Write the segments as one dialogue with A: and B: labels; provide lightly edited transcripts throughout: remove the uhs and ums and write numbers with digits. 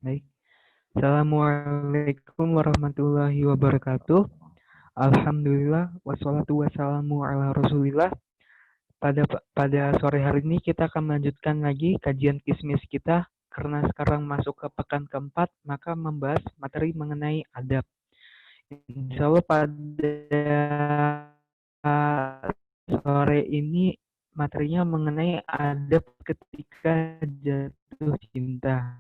A: Baik. Assalamualaikum warahmatullahi wabarakatuh. Alhamdulillah wassalatu wassalamu ala Rasulillah. Pada sore hari ini kita akan melanjutkan lagi kajian kismis kita karena sekarang masuk ke pekan keempat, maka membahas materi mengenai adab. Insya Allah pada sore ini materinya mengenai adab ketika jatuh cinta.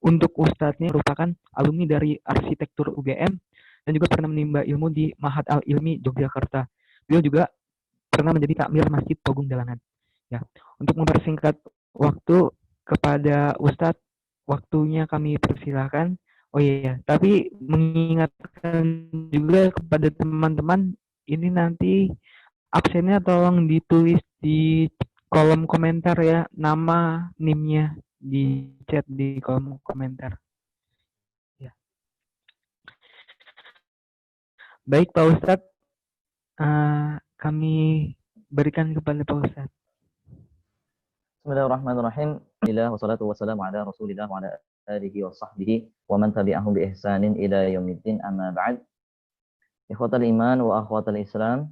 A: Untuk ustadznya merupakan alumni dari arsitektur UGM dan juga pernah menimba ilmu di Mahat Al-Ilmi Yogyakarta. Beliau juga pernah menjadi takmir Masjid Pogung Dalangan. Ya, untuk mempersingkat waktu kepada Ustadz, waktunya kami persilahkan. Oh iya, tapi mengingatkan juga kepada teman-teman, ini nanti absennya tolong ditulis di kolom komentar ya, nama NIM-nya di chat di kolom komentar. Ya. Baik Pak Ustadz, kami berikan kepada Pak Ustadz.
B: Bismillahirrahmanirrahim. Alhamdulillah wassalatu wassalamu ala Rasulillah wa ala alihi wa sahbihi wa man tabi'ahum bi ihsanin ila yaumiddin amma ba'd. Ikhwatal iman wa akhwatal Islam,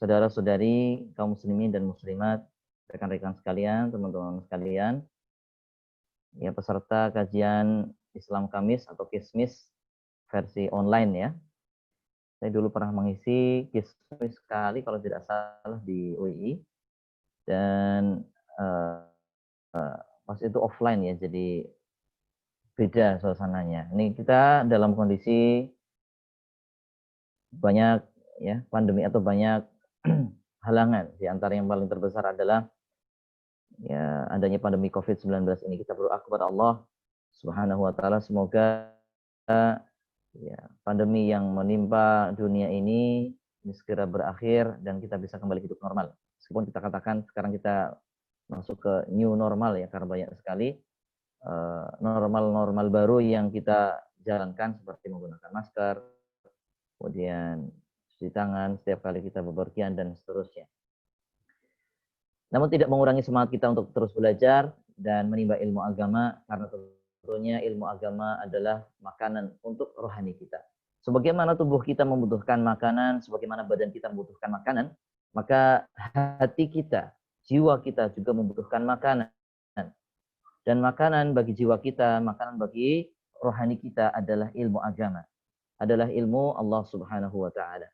B: saudara-saudari kaum muslimin dan muslimat, rekan-rekan sekalian, teman-teman sekalian, ya peserta kajian Islam Kamis atau Kismis versi online ya. Saya dulu pernah mengisi Kismis sekali kalau tidak salah di UI dan pas itu offline ya, jadi beda suasananya. Ini kita dalam kondisi banyak ya pandemi atau banyak halangan. Di antara yang paling terbesar adalah ya adanya pandemi COVID-19 ini. Kita berdoa kepada Allah Subhanahu wa taala semoga ya pandemi yang menimpa dunia ini segera berakhir dan kita bisa kembali hidup normal. Meskipun kita katakan sekarang kita masuk ke new normal ya, karena banyak sekali normal-normal baru yang kita jalankan seperti menggunakan masker, kemudian cuci tangan setiap kali kita bepergian dan seterusnya. Namun tidak mengurangi semangat kita untuk terus belajar dan menimba ilmu agama, karena tentunya ilmu agama adalah makanan untuk rohani kita. Sebagaimana tubuh kita membutuhkan makanan, sebagaimana badan kita membutuhkan makanan, maka hati kita, jiwa kita juga membutuhkan makanan. Dan makanan bagi jiwa kita, makanan bagi rohani kita adalah ilmu agama. Adalah ilmu Allah Subhanahu wa taala.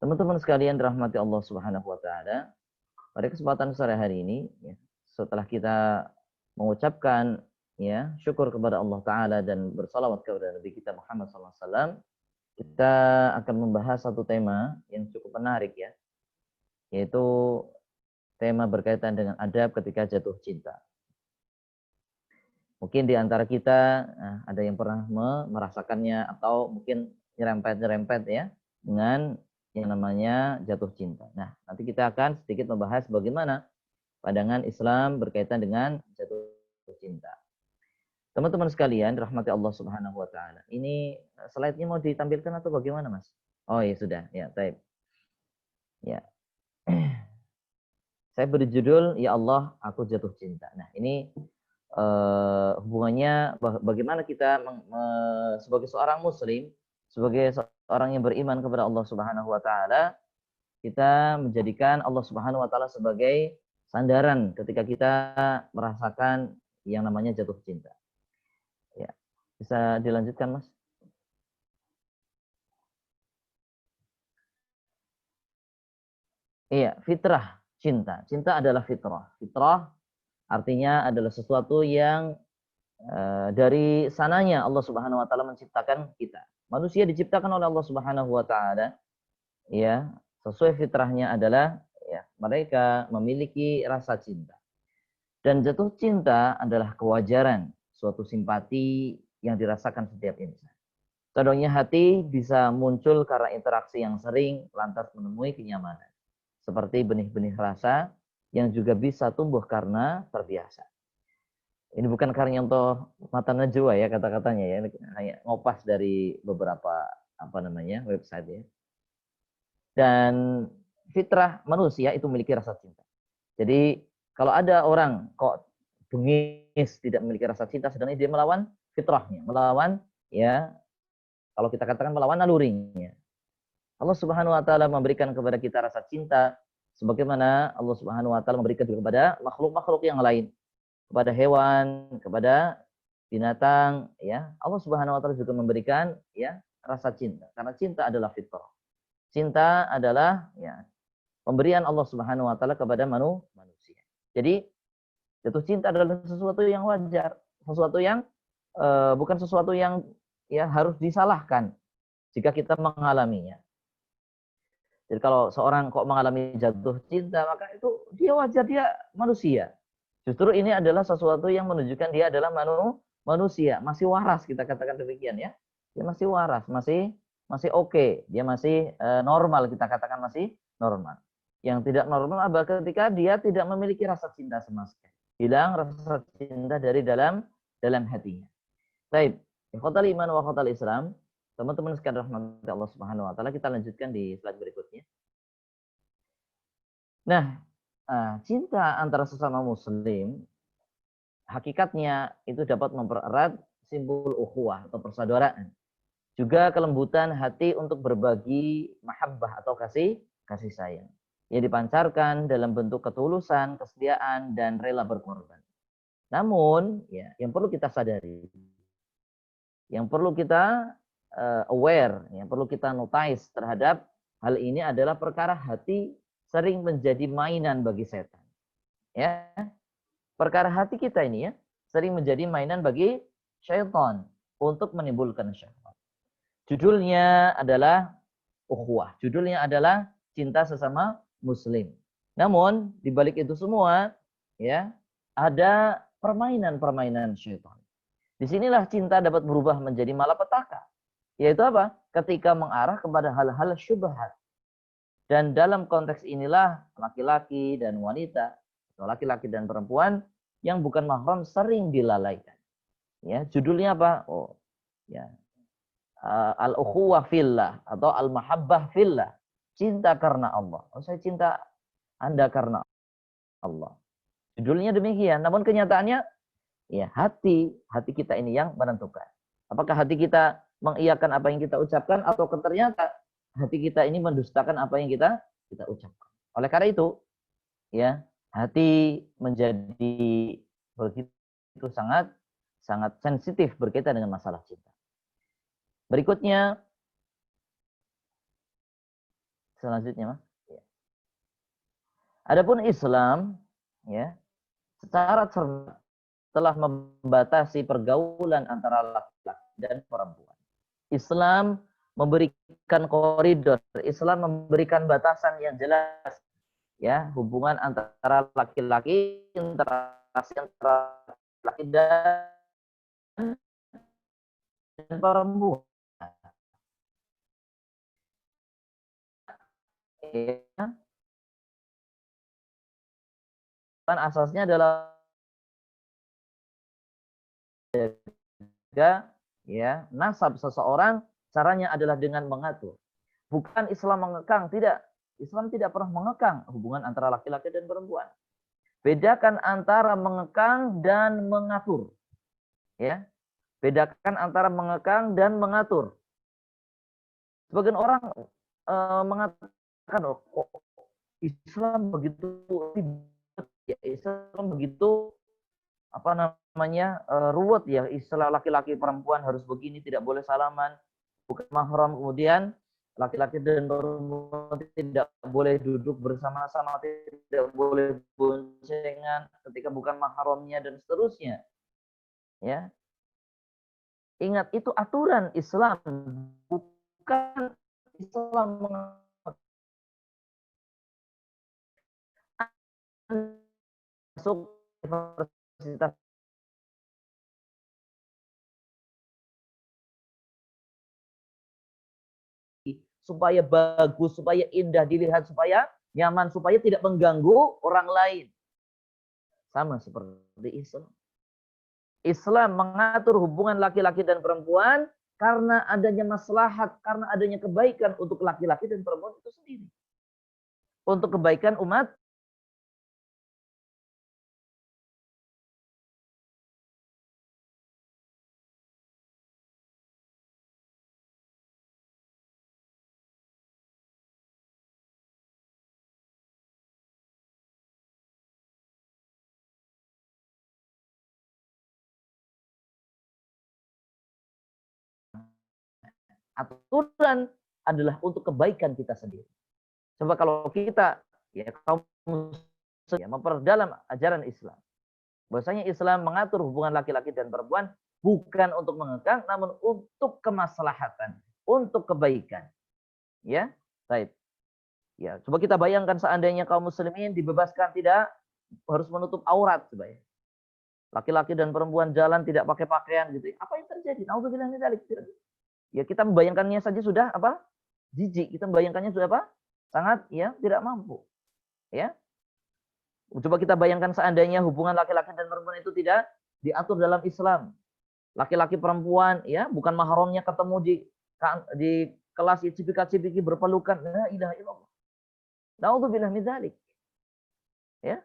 B: Teman-teman sekalian dirahmati Allah Subhanahu wa taala, pada kesempatan sore hari ini ya, setelah kita mengucapkan ya syukur kepada Allah taala dan bersalawat kepada Nabi kita Muhammad sallallahu alaihi wasallam, kita akan membahas satu tema yang cukup menarik ya, yaitu tema berkaitan dengan adab ketika jatuh cinta. Mungkin di antara kita ada yang pernah merasakannya atau mungkin nyerempet-nyerempet ya dengan yang namanya jatuh cinta. Nah, nanti kita akan sedikit membahas bagaimana pandangan Islam berkaitan dengan jatuh cinta. Teman-teman sekalian, rahmati Allah Subhanahu wa taala. Ini slide-nya mau ditampilkan atau bagaimana, Mas? Oh, ya sudah. Ya, baik. Ya. Saya beri judul Ya Allah, aku jatuh cinta. Nah, ini hubungannya bagaimana kita sebagai seorang muslim, sebagai seorang yang beriman kepada Allah Subhanahu wa taala, kita menjadikan Allah Subhanahu wa taala sebagai sandaran ketika kita merasakan yang namanya jatuh cinta. Ya. Bisa dilanjutkan, Mas? Iya, fitrah cinta. Cinta adalah fitrah. Fitrah artinya adalah sesuatu yang dari sananya Allah Subhanahu wa taala menciptakan kita. Manusia diciptakan oleh Allah Subhanahu wa taala ya, sesuai fitrahnya adalah ya, mereka memiliki rasa cinta. Dan jatuh cinta adalah kewajaran, suatu simpati yang dirasakan setiap insan. Contohnya hati bisa muncul karena interaksi yang sering lantas menemui kenyamanan. Seperti benih-benih rasa yang juga bisa tumbuh karena terbiasa. Ini bukan karya untuk mata najwa ya kata-katanya ya, hanya ngopas dari beberapa website ya. Dan fitrah manusia itu memiliki rasa cinta. Jadi kalau ada orang kok bengis tidak memiliki rasa cinta, sedangkan dia melawan fitrahnya, melawan ya kalau kita katakan melawan nalurinya. Allah Subhanahu wa taala memberikan kepada kita rasa cinta sebagaimana Allah Subhanahu wa taala memberikan juga kepada makhluk-makhluk yang lain, kepada hewan, kepada binatang ya. Allah Subhanahu wa taala juga memberikan ya rasa cinta. Karena cinta adalah fitrah. Cinta adalah ya pemberian Allah Subhanahu wa taala kepada manusia. Jadi jatuh cinta adalah sesuatu yang wajar, sesuatu yang bukan sesuatu yang ya harus disalahkan jika kita mengalaminya. Jadi kalau seorang kok mengalami jatuh cinta, maka itu dia wajar, dia manusia. Justru ini adalah sesuatu yang menunjukkan dia adalah manusia, masih waras, kita katakan demikian ya. Dia masih waras, masih oke, dia masih normal, kita katakan masih normal. Yang tidak normal adalah ketika dia tidak memiliki rasa cinta sama sekali. Hilang rasa cinta dari dalam hatinya. Baik, ikhwatal iman wa ikhwatal Islam. Teman-teman sekalian rahmati Allah Subhanahu wa taala, kita lanjutkan di slide berikutnya. Nah, cinta antara sesama muslim hakikatnya itu dapat mempererat simbol ukhuwah atau persaudaraan. Juga kelembutan hati untuk berbagi mahabbah atau kasih sayang yang dipancarkan dalam bentuk ketulusan, kesetiaan dan rela berkorban. Namun, ya, yang perlu kita sadari, yang perlu kita aware, yang perlu kita notice terhadap hal ini adalah perkara hati sering menjadi mainan bagi setan. Ya, perkara hati kita ini ya sering menjadi mainan bagi syaitan untuk menimbulkan syahwat. Judulnya adalah ukhuwah. Judulnya adalah cinta sesama muslim. Namun di balik itu semua ya ada permainan syaitan. Disinilah cinta dapat berubah menjadi malapetaka. Yaitu apa? Ketika mengarah kepada hal-hal syubhat. Dan dalam konteks inilah laki-laki dan wanita, atau laki-laki dan perempuan yang bukan mahram sering dilalaikan. Ya, judulnya apa? Oh, ya. Al-ukhuwah fillah atau al-mahabbah fillah. Cinta karena Allah. Oh, saya cinta Anda karena Allah. Judulnya demikian, namun kenyataannya ya hati kita ini yang menentukan. Apakah hati kita mengiyakan apa yang kita ucapkan atau ternyata hati kita ini mendustakan apa yang kita ucapkan. Oleh karena itu, ya, hati menjadi begitu sangat sensitif berkaitan dengan masalah cinta. Berikutnya selanjutnya, Mas. Ya. Adapun Islam, ya, secara cermat telah membatasi pergaulan antara laki-laki dan perempuan. Islam memberikan koridor, Islam memberikan batasan yang jelas, ya, hubungan antara laki-laki, interaksi antara laki dan perempuan. Ya. Kan asasnya adalah ya nasab seseorang. Caranya adalah dengan mengatur. Bukan Islam mengekang, tidak. Islam tidak pernah mengekang hubungan antara laki-laki dan perempuan. Bedakan antara mengekang dan mengatur. Ya. Bedakan antara mengekang dan mengatur. Sebagian orang mengatakan, oh, Islam begitu ya, Islam begitu apa namanya ruwet ya, istilah laki-laki perempuan harus begini, tidak boleh salaman, bukan mahram, kemudian laki-laki dan perempuan tidak boleh duduk bersama-sama, tidak boleh boncengan ketika bukan mahramnya dan seterusnya. Ya. Ingat, itu aturan Islam, bukan Islam masuk universitas supaya bagus, supaya indah dilihat, supaya nyaman, supaya tidak mengganggu orang lain. Sama seperti Islam. Islam mengatur hubungan laki-laki dan perempuan karena adanya maslahat, karena adanya kebaikan untuk laki-laki dan perempuan itu sendiri. Untuk kebaikan umat Aturan adalah untuk kebaikan kita sendiri. Coba kalau kita ya kaum muslim ya, memperdalam ajaran Islam. Bahwasanya Islam mengatur hubungan laki-laki dan perempuan bukan untuk mengekang, namun untuk kemaslahatan, untuk kebaikan. Ya, baik. Ya, coba kita bayangkan seandainya kaum muslimin dibebaskan tidak harus menutup aurat, coba ya. Laki-laki dan perempuan jalan tidak pakai pakaian gitu. Apa yang terjadi? Nauzubillah min dzalik. Ya kita membayangkannya saja sudah apa? Jijik. Kita membayangkannya sudah apa? Sangat ya tidak mampu. Ya. Coba kita bayangkan seandainya hubungan laki-laki dan perempuan itu tidak diatur dalam Islam. Laki-laki perempuan ya bukan mahramnya ketemu di kelas cipika-cipiki berpelukan. La ilaha illallah. Nauzubillah min dzalik. Ya.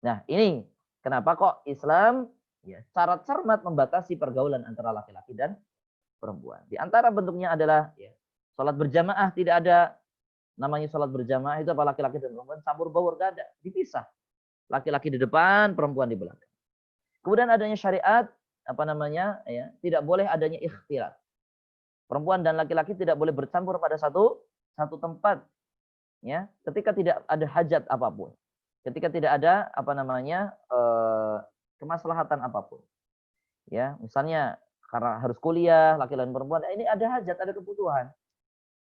B: Nah, ini kenapa kok Islam ya secara cermat membatasi pergaulan antara laki-laki dan perempuan. Di antara bentuknya adalah ya, sholat berjamaah tidak ada namanya sholat berjamaah itu apa laki-laki dan perempuan campur baur gak ada, dipisah. Laki-laki di depan, perempuan di belakang. Kemudian adanya syariat apa namanya ya, tidak boleh adanya ikhtilat. Perempuan dan laki-laki tidak boleh bercampur pada satu tempat ya, ketika tidak ada hajat apapun. Ketika tidak ada apa namanya kemaslahatan apapun. Ya, misalnya karena harus kuliah laki-laki dan perempuan, ini ada hajat, ada kebutuhan.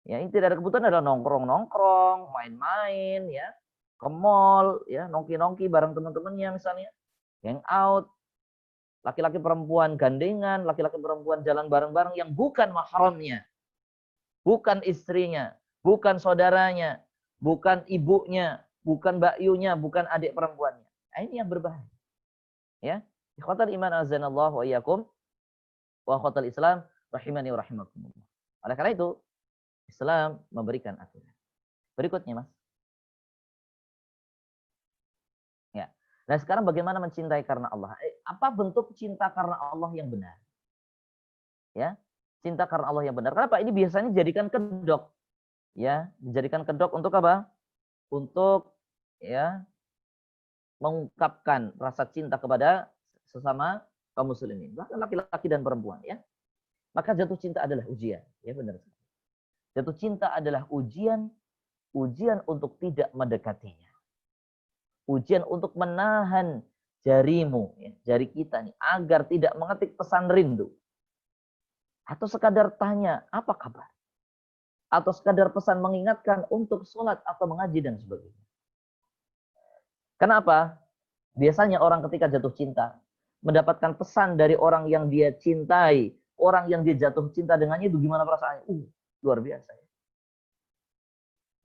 B: Ya, ini tidak ada kebutuhan adalah nongkrong-nongkrong, main-main ya, ke mall ya, nongki-nongki bareng teman-temannya misalnya, hangout. Laki-laki perempuan gandengan, laki-laki perempuan jalan bareng-bareng yang bukan mahramnya, bukan istrinya, bukan saudaranya, bukan ibunya, bukan bakyunya, bukan adik perempuannya. Nah, ini yang berbahaya. Ya. Ikhwatal iman azanallahu wa iyyakum wa akhwatal Islam rahimani wa rahimakumullah. Oleh karena itu, Islam memberikan aturan. Berikutnya, Mas. Ya. Nah, sekarang bagaimana mencintai karena Allah? Apa bentuk cinta karena Allah yang benar? Ya. Cinta karena Allah yang benar. Kenapa? Ini biasanya dijadikan kedok. Ya, dijadikan kedok untuk apa? Untuk ya mengungkapkan rasa cinta kepada sesama kaum muslimin, bahkan laki-laki dan perempuan ya. Maka jatuh cinta adalah ujian, ya benar. Jatuh cinta adalah ujian untuk tidak mendekatinya. Ujian untuk menahan jarimu, ya, jari kita nih, agar tidak mengetik pesan rindu. Atau sekadar tanya, apa kabar? Atau sekadar pesan mengingatkan untuk sholat atau mengaji dan sebagainya. Kenapa? Biasanya orang ketika jatuh cinta, mendapatkan pesan dari orang yang dia cintai, orang yang dia jatuh cinta dengannya itu gimana perasaannya? Luar biasa.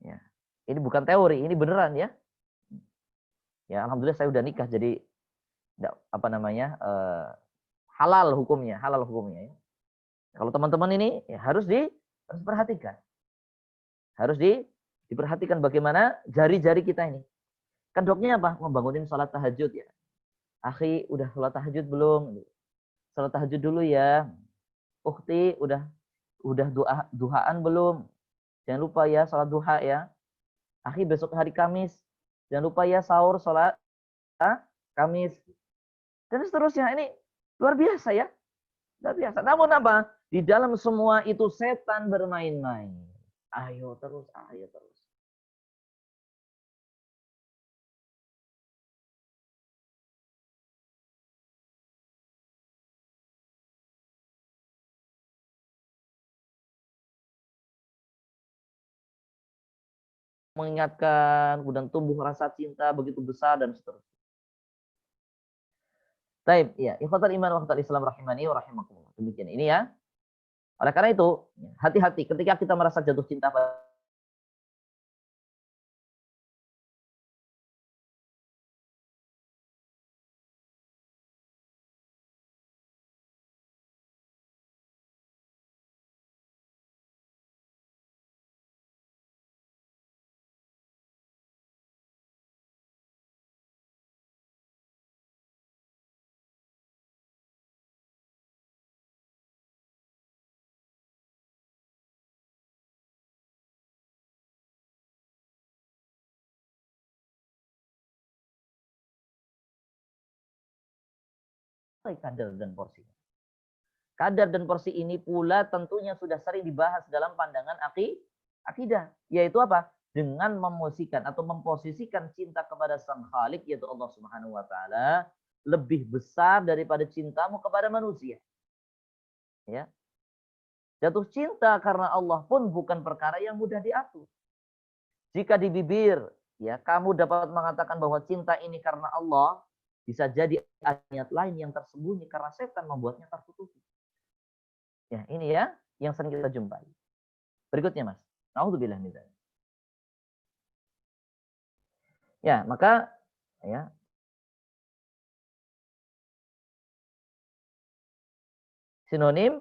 B: Ya. Ini bukan teori, ini beneran ya. Ya, alhamdulillah saya udah nikah, jadi apa namanya halal hukumnya ya. Kalau teman-teman ini ya, harus diperhatikan, diperhatikan bagaimana jari-jari kita ini. Kan doknya apa? Membangunin sholat tahajud ya. Akhi, udah sholat tahajud belum? Sholat tahajud dulu ya. Ukhti, udah duhaan belum? Jangan lupa ya sholat duha ya. Akhi, besok hari Kamis. Jangan lupa ya sahur sholat Kamis. Dan seterusnya. Ini luar biasa ya. Luar biasa. Namun apa? Di dalam semua itu setan bermain-main. Ayo terus. Mengingatkan, kemudian tumbuh rasa cinta begitu besar dan seterusnya. Baik, ya, ikhwatal iman wa ikhwatal Islam rahimani wa rahimakumullah. Demikian ini ya. Oleh karena itu, hati-hati ketika kita merasa jatuh cinta pada kadar dan porsi. Kadar dan porsi ini pula tentunya sudah sering dibahas dalam pandangan akidah. Yaitu apa? Dengan memposisikan cinta kepada Sang Khalik, yaitu Allah Subhanahu wa Ta'ala, lebih besar daripada cintamu kepada manusia. Ya. Jatuh cinta karena Allah pun bukan perkara yang mudah diatur. Jika di bibir, ya, kamu dapat mengatakan bahwa cinta ini karena Allah, bisa jadi ayat lain yang tersembunyi karena setan membuatnya tertutupi. Ya, ini ya yang sering kita jumpai. Berikutnya, Mas. Nauzubillah min dzalik. Ya, maka ya, sinonim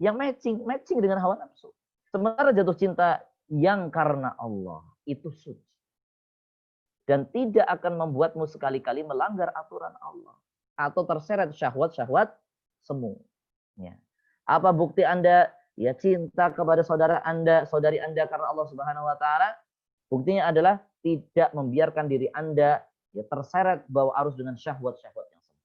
B: yang matching dengan hawa nafsu. Sementara jatuh cinta yang karena Allah itu suci dan tidak akan membuatmu sekali-kali melanggar aturan Allah atau terseret syahwat-syahwat semu. Ya. Apa bukti Anda ya cinta kepada saudara Anda, saudari Anda karena Allah Subhanahu wa Ta'ala? Buktinya adalah tidak membiarkan diri Anda ya terseret bawa arus dengan syahwat-syahwat yang semu.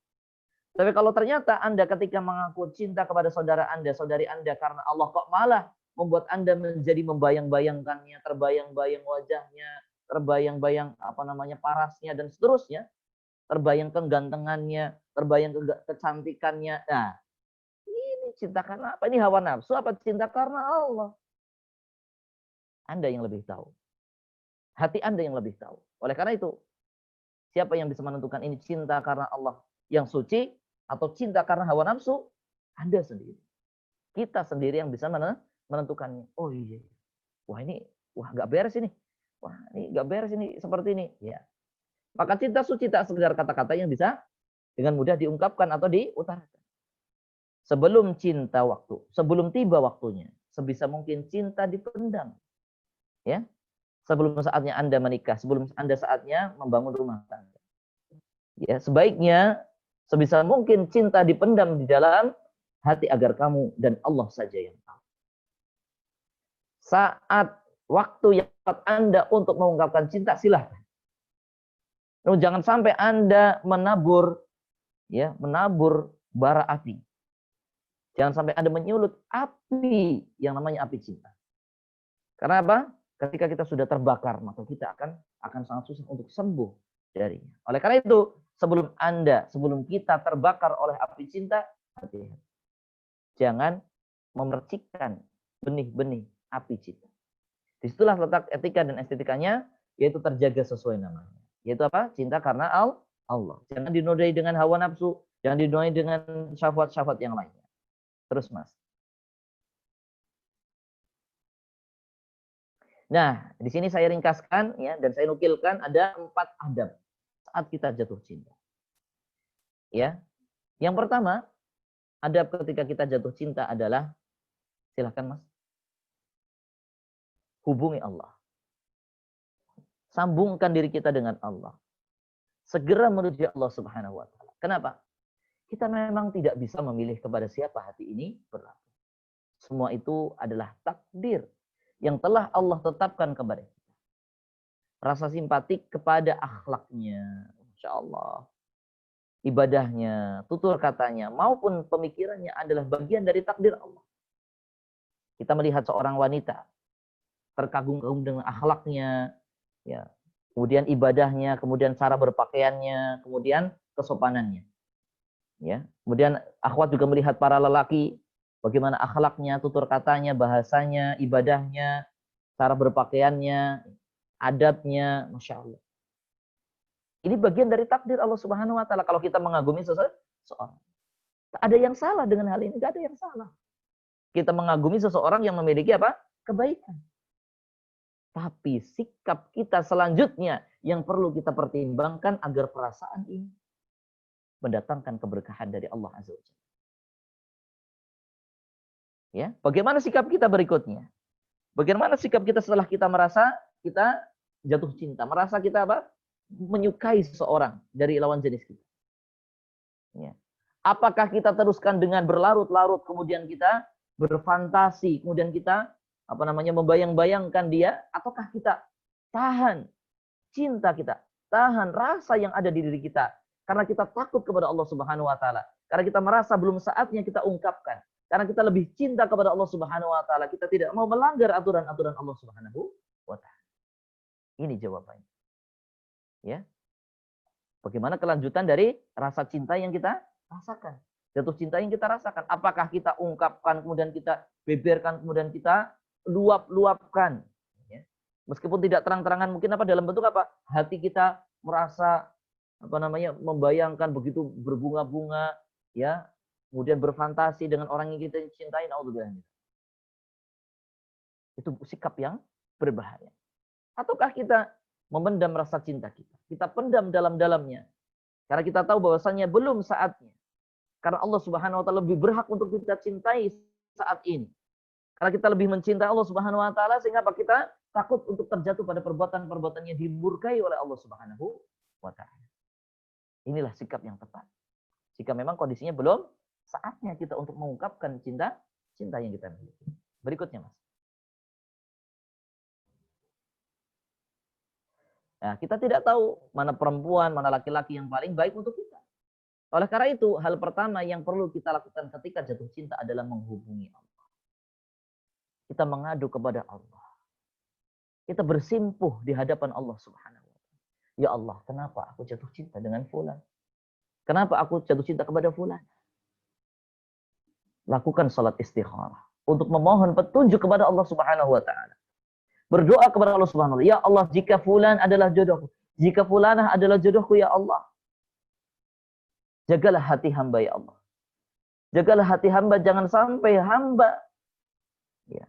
B: Tapi kalau ternyata Anda ketika mengaku cinta kepada saudara Anda, saudari Anda karena Allah, kok malah membuat Anda menjadi membayang-bayangkannya, terbayang-bayang wajahnya, terbayang-bayang parasnya dan seterusnya, terbayang kegantengannya, terbayang kecantikannya. Nah, ini cinta karena apa? Ini hawa nafsu apa cinta karena Allah? Anda yang lebih tahu. Hati Anda yang lebih tahu. Oleh karena itu, siapa yang bisa menentukan ini cinta karena Allah yang suci atau cinta karena hawa nafsu? Anda sendiri. Kita sendiri yang bisa menentukannya. Oh iya. Wah nggak beres ini. Wah ini nggak beres ini seperti ini. Ya. Maka cinta suci tak sekedar kata-kata yang bisa dengan mudah diungkapkan atau diutarakan. Sebelum tiba waktunya, sebisa mungkin cinta dipendam. Ya. Sebelum saatnya Anda menikah, sebelum Anda saatnya membangun rumah tangga. Ya, sebaiknya sebisa mungkin cinta dipendam di dalam hati agar kamu dan Allah saja yang tahu. Saat waktu yang tepat Anda untuk mengungkapkan cinta, silahkan. Namun jangan sampai Anda menabur bara api. Jangan sampai Anda menyulut api yang namanya api cinta. Karena apa? Ketika kita sudah terbakar, maka kita akan sangat susah untuk sembuh darinya. Oleh karena itu, sebelum kita terbakar oleh api cinta, hati-hati. Jangan memercikkan benih-benih api cinta. Disitulah letak etika dan estetikanya, yaitu terjaga sesuai namanya. Yaitu apa? Cinta karena Allah. Jangan dinodai dengan hawa nafsu, jangan dinodai dengan syahwat-syahwat yang lainnya. Terus, Mas. Nah, di sini saya ringkaskan ya dan saya nukilkan ada 4 adab saat kita jatuh cinta. Ya. Yang pertama, adab ketika kita jatuh cinta adalah silakan Mas. Hubungi Allah. Sambungkan diri kita dengan Allah. Segera menuju Allah Subhanahu wa Ta'ala. Kenapa? Kita memang tidak bisa memilih kepada siapa hati ini berlaku. Semua itu adalah takdir yang telah Allah tetapkan kepada kita. Rasa simpatik kepada akhlaknya, Masya Allah. Ibadahnya, tutur katanya, maupun pemikirannya adalah bagian dari takdir Allah. Kita melihat seorang wanita, terkagum-kagum dengan akhlaknya, ya, kemudian ibadahnya, kemudian cara berpakaiannya, kemudian kesopanannya. Ya, kemudian akhwat juga melihat para lelaki, bagaimana akhlaknya, tutur katanya, bahasanya, ibadahnya, cara berpakaiannya, adabnya, Masya Allah. Ini bagian dari takdir Allah Subhanahu wa Ta'ala. Kalau kita mengagumi seseorang, tak ada yang salah dengan hal ini, tidak ada yang salah. Kita mengagumi seseorang yang memiliki apa? Kebaikan. Tapi sikap kita selanjutnya yang perlu kita pertimbangkan agar perasaan ini mendatangkan keberkahan dari Allah Azza wa Jalla. Ya, bagaimana sikap kita berikutnya? Bagaimana sikap kita setelah kita merasa kita jatuh cinta, merasa kita apa? Menyukai seseorang dari lawan jenis kita. Ya. Apakah kita teruskan dengan berlarut-larut, kemudian kita berfantasi, kemudian kita membayang-bayangkan dia, ataukah kita tahan cinta kita, tahan rasa yang ada di diri kita, karena kita takut kepada Allah Subhanahu wa Ta'ala, Karena kita merasa belum saatnya kita ungkapkan. Karena kita lebih cinta kepada Allah Subhanahu wa taala, kita tidak mau melanggar aturan-aturan Allah Subhanahu wa taala. Ini jawabannya. Ya. Bagaimana kelanjutan dari rasa cinta yang kita rasakan? Jatuh cinta yang kita rasakan. Apakah kita ungkapkan, kemudian kita beberkan, kemudian kita luap-luapkan? Ya. Meskipun tidak terang-terangan, mungkin apa dalam bentuk apa? Hati kita merasa membayangkan begitu berbunga-bunga, ya, kemudian berfantasi dengan orang yang kita cintai. Itu sikap yang berbahaya. Ataukah kita memendam rasa cinta kita? Kita pendam dalam-dalamnya. Karena kita tahu bahwasannya belum saatnya. Karena Allah Subhanahu wa taala lebih berhak untuk kita cintai saat ini. Karena kita lebih mencintai Allah Subhanahu wa taala sehingga kita takut untuk terjatuh pada perbuatan-perbuatan yang dimurkai oleh Allah Subhanahu wa taala. Inilah sikap yang tepat. Jika memang kondisinya belum saatnya kita untuk mengungkapkan cinta yang kita miliki. Berikutnya, Mas. Nah, kita tidak tahu mana perempuan, mana laki-laki yang paling baik untuk kita. Oleh karena itu, hal pertama yang perlu kita lakukan ketika jatuh cinta adalah menghubungi Allah. Kita mengadu kepada Allah. Kita bersimpuh di hadapan Allah Subhanahu wa taala. Ya Allah, kenapa aku jatuh cinta dengan fulan? Kenapa aku jatuh cinta kepada fulan? Lakukan salat istikharah untuk memohon petunjuk kepada Allah Subhanahu wa taala. Berdoa kepada Allah Subhanahu wa taala, ya Allah, jika fulan adalah jodohku, jika fulanah adalah jodohku, ya Allah, jagalah hati hamba, ya Allah. Jagalah hati hamba, jangan sampai hamba ya,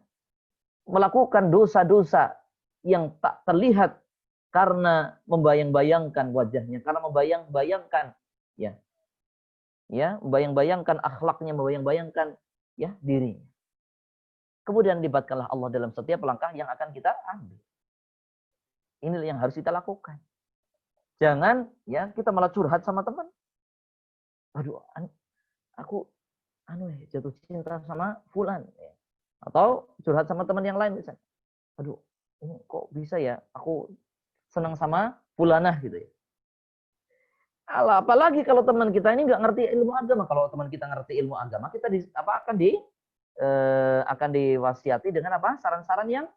B: melakukan dosa-dosa yang tak terlihat karena membayang-bayangkan wajahnya, karena membayang-bayangkan membayang-bayangkan akhlaknya, membayang-bayangkan ya dirinya. Kemudian libatkanlah Allah dalam setiap langkah yang akan kita ambil. Inilah yang harus kita lakukan. Jangan ya kita malah curhat sama teman. Aduh, aku jatuh cinta sama fulan ya. Atau curhat sama teman yang lain misalnya. Aduh, ini kok bisa ya aku senang sama fulanah gitu ya. Apalagi kalau teman kita ini nggak ngerti ilmu agama. Kalau teman kita ngerti ilmu agama, kita akan diwasiati dengan apa? Saran-saran yang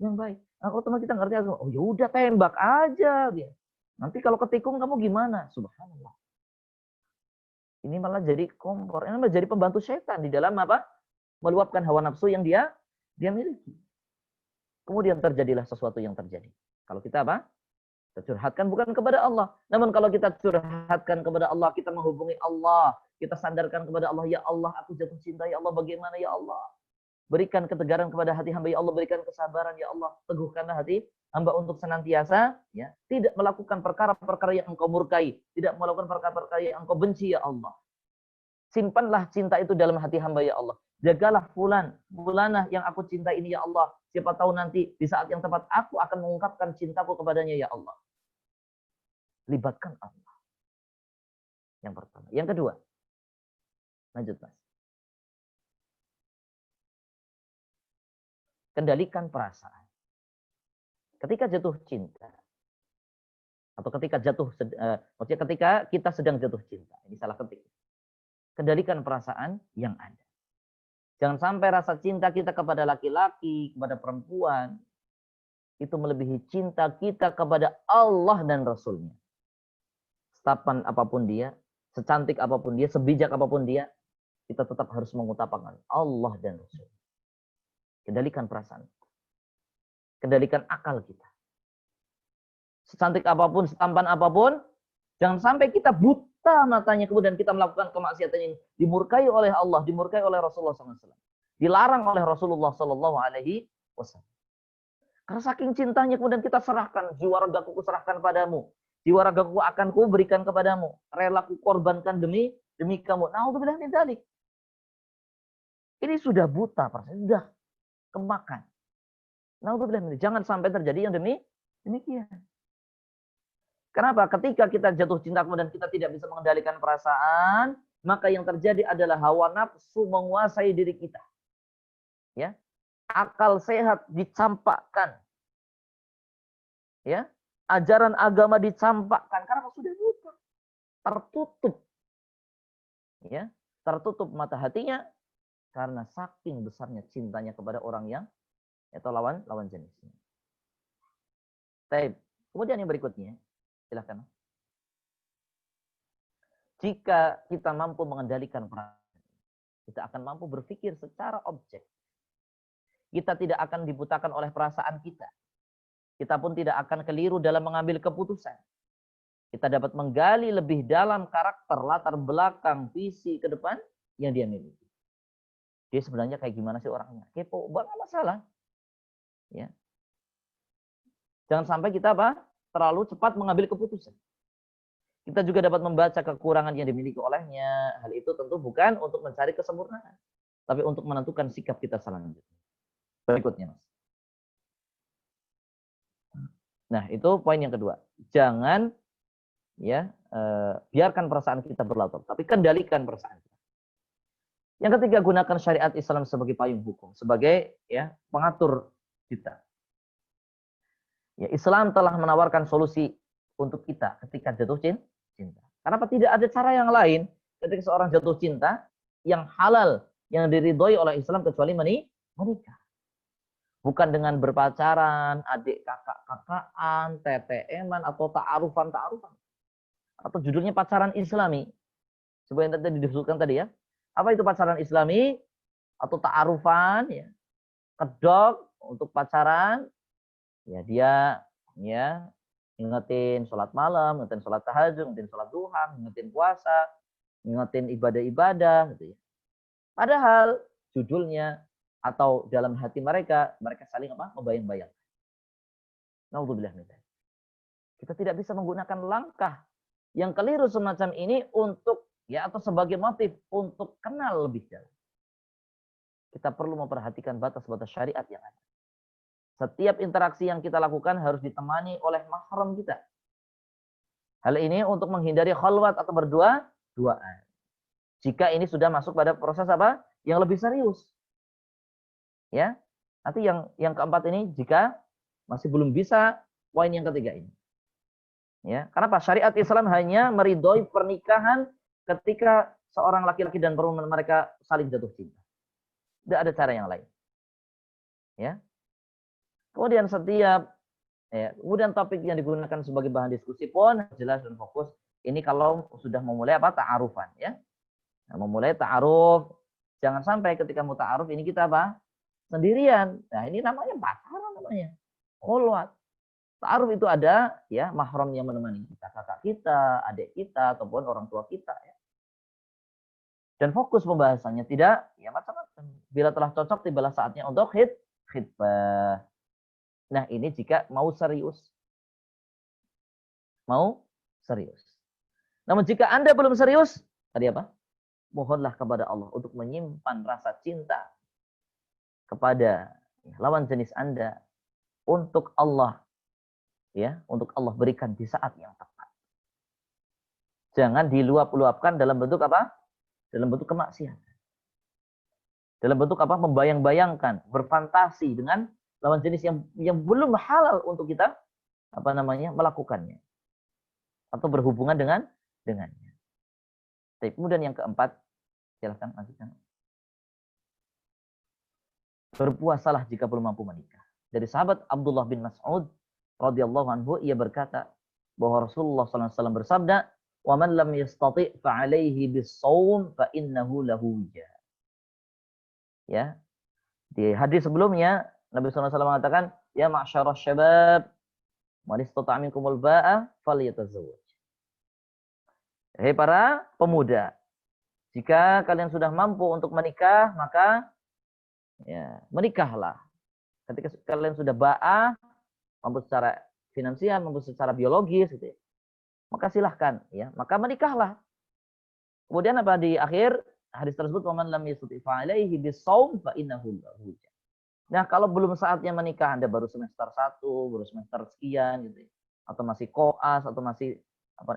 B: baik. Nah, kalau teman kita ngerti agama, oh ya udah tembak aja dia. Nanti kalau ketikung kamu gimana? Subhanallah. Ini malah jadi kompor, ini malah jadi pembantu setan di dalam apa? Meluapkan hawa nafsu yang dia miliki. Kemudian terjadilah sesuatu yang terjadi. Kalau kita apa? Kita curhatkan bukan kepada Allah. Namun kalau kita curhatkan kepada Allah, kita menghubungi Allah, kita sandarkan kepada Allah, ya Allah, aku jatuh cinta, ya Allah, bagaimana ya Allah? Berikan ketegaran kepada hati hamba, ya Allah, berikan kesabaran, ya Allah, teguhkanlah hati hamba untuk senantiasa ya tidak melakukan perkara-perkara yang engkau murkai, tidak melakukan perkara-perkara yang engkau benci, ya Allah. Simpanlah cinta itu dalam hati hamba, ya Allah. Jagalah fulanah yang aku cinta ini, ya Allah. Siapa tahu nanti di saat yang tepat aku akan mengungkapkan cintaku kepadanya, ya Allah. Libatkan Allah. Yang pertama. Yang kedua. Lanjut, Mas. Kendalikan perasaan. Ketika jatuh cinta. Atau ketika kita sedang jatuh cinta. Ini salah ketik. Kendalikan perasaan yang ada. Jangan sampai rasa cinta kita kepada laki-laki, kepada perempuan, itu melebihi cinta kita kepada Allah dan Rasulnya. Setapan apapun dia, secantik apapun dia, sebijak apapun dia, kita tetap harus mengutamakan Allah dan Rasul. Kendalikan perasaan. Kendalikan akal kita. Secantik apapun, setampan apapun, jangan sampai kita buta matanya, kemudian kita melakukan kemaksiatan yang dimurkai oleh Allah, dimurkai oleh Rasulullah SAW. Dilarang oleh Rasulullah SAW. Karena saking cintanya kemudian kita serahkan, jiwa ragaku kuserahkan padamu. Jiwa ragaku akan ku berikan kepadamu. Rela ku korbankan demi kamu. Na'udzubillah min dzalik. Ini sudah buta, sudah kemakan. Na'udzubillah min dzalik. Jangan sampai terjadi yang demikian. Kenapa? Ketika kita jatuh cinta kemudian kita tidak bisa mengendalikan perasaan, maka yang terjadi adalah hawa nafsu menguasai diri kita. Ya. Akal sehat dicampakkan. Ya. Ajaran agama dicampakkan karena sudah buta. Tertutup. ya, tertutup mata hatinya karena saking besarnya cintanya kepada orang yang atau lawan jenisnya. Baik. Kemudian yang berikutnya, silakan. Jika kita mampu mengendalikan perasaan, kita akan mampu berpikir secara objek. Kita tidak akan dibutakan oleh perasaan kita. Kita pun tidak akan keliru dalam mengambil keputusan. Kita dapat menggali lebih dalam karakter, latar belakang, visi ke depan yang dia miliki. Dia sebenarnya kayak gimana sih orangnya? Kepo, nggak masalah. Ya. Jangan sampai kita terlalu cepat mengambil keputusan. Kita juga dapat membaca kekurangan yang dimiliki olehnya. Hal itu tentu bukan untuk mencari kesempurnaan, tapi untuk menentukan sikap kita selanjutnya. Berikutnya, Mas. Nah, itu poin yang kedua. Jangan biarkan perasaan kita berlarut, tapi kendalikan perasaan kita. Yang ketiga, gunakan syariat Islam sebagai payung hukum, sebagai pengatur kita. Ya, Islam telah menawarkan solusi untuk kita ketika jatuh cinta. Kenapa tidak ada cara yang lain ketika seorang jatuh cinta yang halal, yang diridhoi oleh Islam kecuali menikah. Bukan dengan berpacaran, adik kakak-kakaan, TTM-an, atau ta'arufan. Atau judulnya pacaran Islami. Seperti yang tadi disebutkan tadi ya. Apa itu pacaran Islami? Atau ta'arufan, ya. Kedok untuk pacaran, ya dia ingetin sholat malam, ingetin sholat tahajud, ingetin sholat duha, ingetin puasa, ingetin ibadah-ibadah, gitu ya. Padahal judulnya atau dalam hati mereka saling membayang-bayang. Naudzubillah min dzalik. Kita tidak bisa menggunakan langkah yang keliru semacam ini untuk atau sebagai motif untuk kenal lebih dalam. Kita perlu memperhatikan batas-batas syariat yang ada. Setiap interaksi yang kita lakukan harus ditemani oleh mahram kita. Hal ini untuk menghindari khalwat atau berduaan. Jika ini sudah masuk pada proses yang lebih serius. Ya. Nanti yang keempat ini jika masih belum bisa, poin yang ketiga ini. Ya, kenapa? Syariat Islam hanya meridhoi pernikahan ketika seorang laki-laki dan perempuan mereka saling jatuh cinta. Tidak ada cara yang lain. Ya. Kemudian kemudian topik yang digunakan sebagai bahan diskusi pun jelas dan fokus. Ini kalau sudah memulai ta'arufan, ya. Nah, memulai ta'aruf, jangan sampai ketika mau ta'aruf ini kita sendirian. Nah, ini namanya pacaran namanya. Khulwat. Ta'aruf itu ada mahram yang menemani kita, kakak kita, adik kita ataupun orang tua kita, ya. Dan fokus pembahasannya tidak macam-macam. Bila telah cocok tibalah saatnya untuk khitbah. Nah, ini jika mau serius. Namun jika Anda belum serius, tadi apa? Mohonlah kepada Allah untuk menyimpan rasa cinta kepada lawan jenis Anda untuk Allah untuk Allah berikan di saat yang tepat. Jangan diluap-luapkan dalam bentuk apa? Dalam bentuk kemaksiatan. Dalam bentuk apa? Membayang-bayangkan, berfantasi dengan lawan jenis yang belum halal untuk kita melakukannya atau berhubungan dengannya. Kemudian yang keempat, silakan lanjutkan. Berpuasalah jika belum mampu menikah. Dari sahabat Abdullah bin Mas'ud radhiyallahu anhu, ia berkata bahwa Rasulullah SAW bersabda, "Wa man lam yastati' fa 'alaihi bis-shaum fa innahu lahu wija." Ya. Di hadis sebelumnya Nabi SAW mengatakan, "Ya ma'syarasy syabab, man istata'a minkumul ba'a falyatazawwaj." Hei para pemuda, jika kalian sudah mampu untuk menikah, maka menikahlah. Ketika kalian sudah ba'ah, mampu secara finansial, mampu secara biologis, gitu ya, maka silahkan, maka menikahlah. Kemudian apa di akhir hadis tersebut, "Wa man lam yastati' fa 'alaihi bis-shaum fa innahu lahu wija." Nah, kalau belum saatnya menikah, Anda baru semester 1, baru semester sekian, gitu ya, atau masih koas, atau masih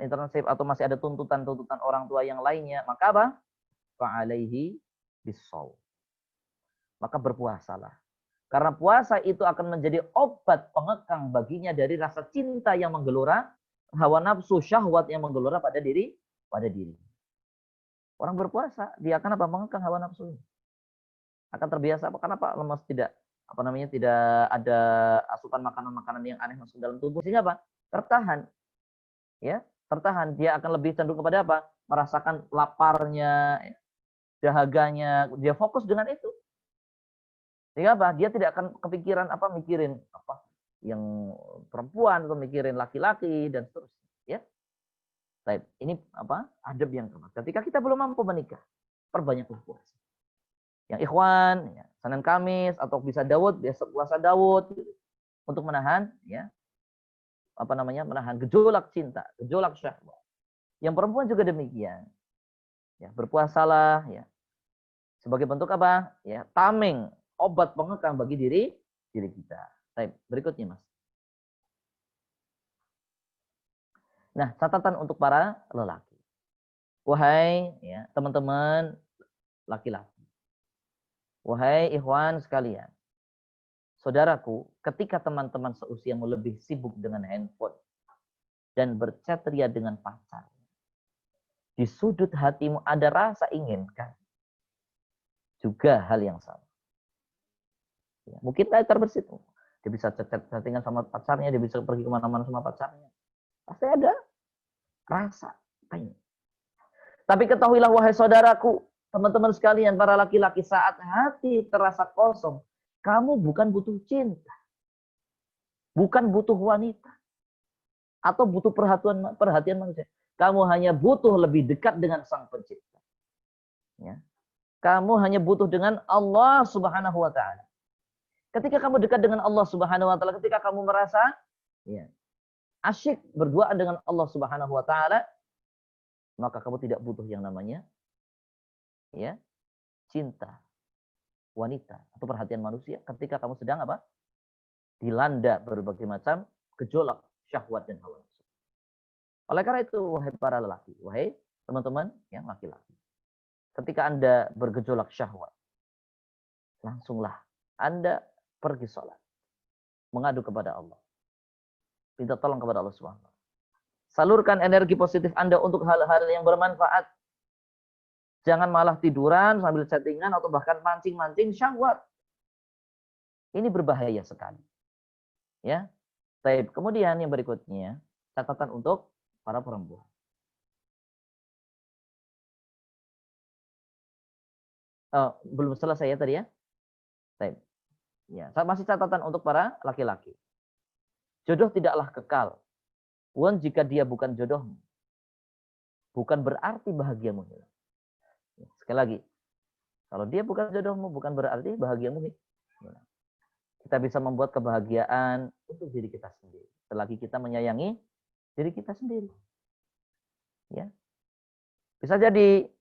B: internship, atau masih ada tuntutan-tuntutan orang tua yang lainnya, maka apa? Fa'alaihi bis-shaum. Maka berpuasalah. Karena puasa itu akan menjadi obat pengekang baginya dari rasa cinta yang menggelora, hawa nafsu, syahwat yang menggelora pada diri. Orang berpuasa, dia akan apa? Mengekang hawa nafsu. Akan terbiasa apa? Kenapa lemas, tidak tidak ada asupan makanan-makanan yang aneh masuk dalam tubuh, sehingga apa? Tertahan. Ya, tertahan. Dia akan lebih cenderung kepada apa? Merasakan laparnya, dahaganya, dia fokus dengan itu. Sehingga apa? Dia tidak akan kepikiran mikirin yang perempuan atau mikirin laki-laki dan seterusnya. Ya, baik. Ini adab yang keempat. Ketika kita belum mampu menikah, perbanyaklah puasa. Yang ikhwan, ya, Senin Kamis atau bisa Daud, biasa puasa Daud gitu, untuk menahan, menahan gejolak cinta, gejolak syahwat. Yang perempuan juga demikian. Ya, berpuasalah, ya, sebagai bentuk apa? Ya, tameng, obat pengekang bagi diri kita. Baik, berikutnya, Mas. Nah, catatan untuk para lelaki. Wahai teman-teman laki-laki. Wahai ikhwan sekalian. Saudaraku, ketika teman-teman seusiamu lebih sibuk dengan handphone dan berchat ria dengan pacar, di sudut hatimu ada rasa inginkan juga hal yang sama. Ya, mungkin terbersit. Dia bisa chattingan sama pacarnya, dia bisa pergi kemana-mana sama pacarnya. Pasti ada rasa pengen. Tapi ketahuilah wahai saudaraku, teman-teman sekalian, para laki-laki, saat hati terasa kosong, kamu bukan butuh cinta. Bukan butuh wanita. Atau butuh perhatian manusia. Kamu hanya butuh lebih dekat dengan Sang Pencipta. Ya. Kamu hanya butuh dengan Allah Subhanahu wa Ta'ala. Ketika kamu dekat dengan Allah Subhanahu wa Ta'ala, ketika kamu merasa asyik berduaan dengan Allah Subhanahu wa Ta'ala, maka kamu tidak butuh yang namanya cinta wanita atau perhatian manusia ketika kamu sedang dilanda berbagai macam gejolak syahwat dan hawa nafsu. Oleh karena itu, wahai para lelaki, wahai teman-teman yang laki-laki, ketika Anda bergejolak syahwat, langsunglah Anda pergi sholat, mengadu kepada Allah, minta tolong kepada Allah SWT. Salurkan energi positif Anda untuk hal-hal yang bermanfaat. Jangan malah tiduran sambil chattingan atau bahkan mancing-mancing syahwat. Ini berbahaya sekali. Ya. Baik, kemudian yang berikutnya, catatan untuk para perempuan. Belum selesai ya tadi ya? Baik. Ya, masih catatan untuk para laki-laki. Jodoh tidaklah kekal. Pun jika dia bukan jodohmu, bukan berarti bahagiamu hilang. Sekali lagi, kalau dia bukan jodohmu, bukan berarti bahagiamu hilang. Kita bisa membuat kebahagiaan untuk diri kita sendiri. Selagi kita menyayangi diri kita sendiri. Ya. Bisa jadi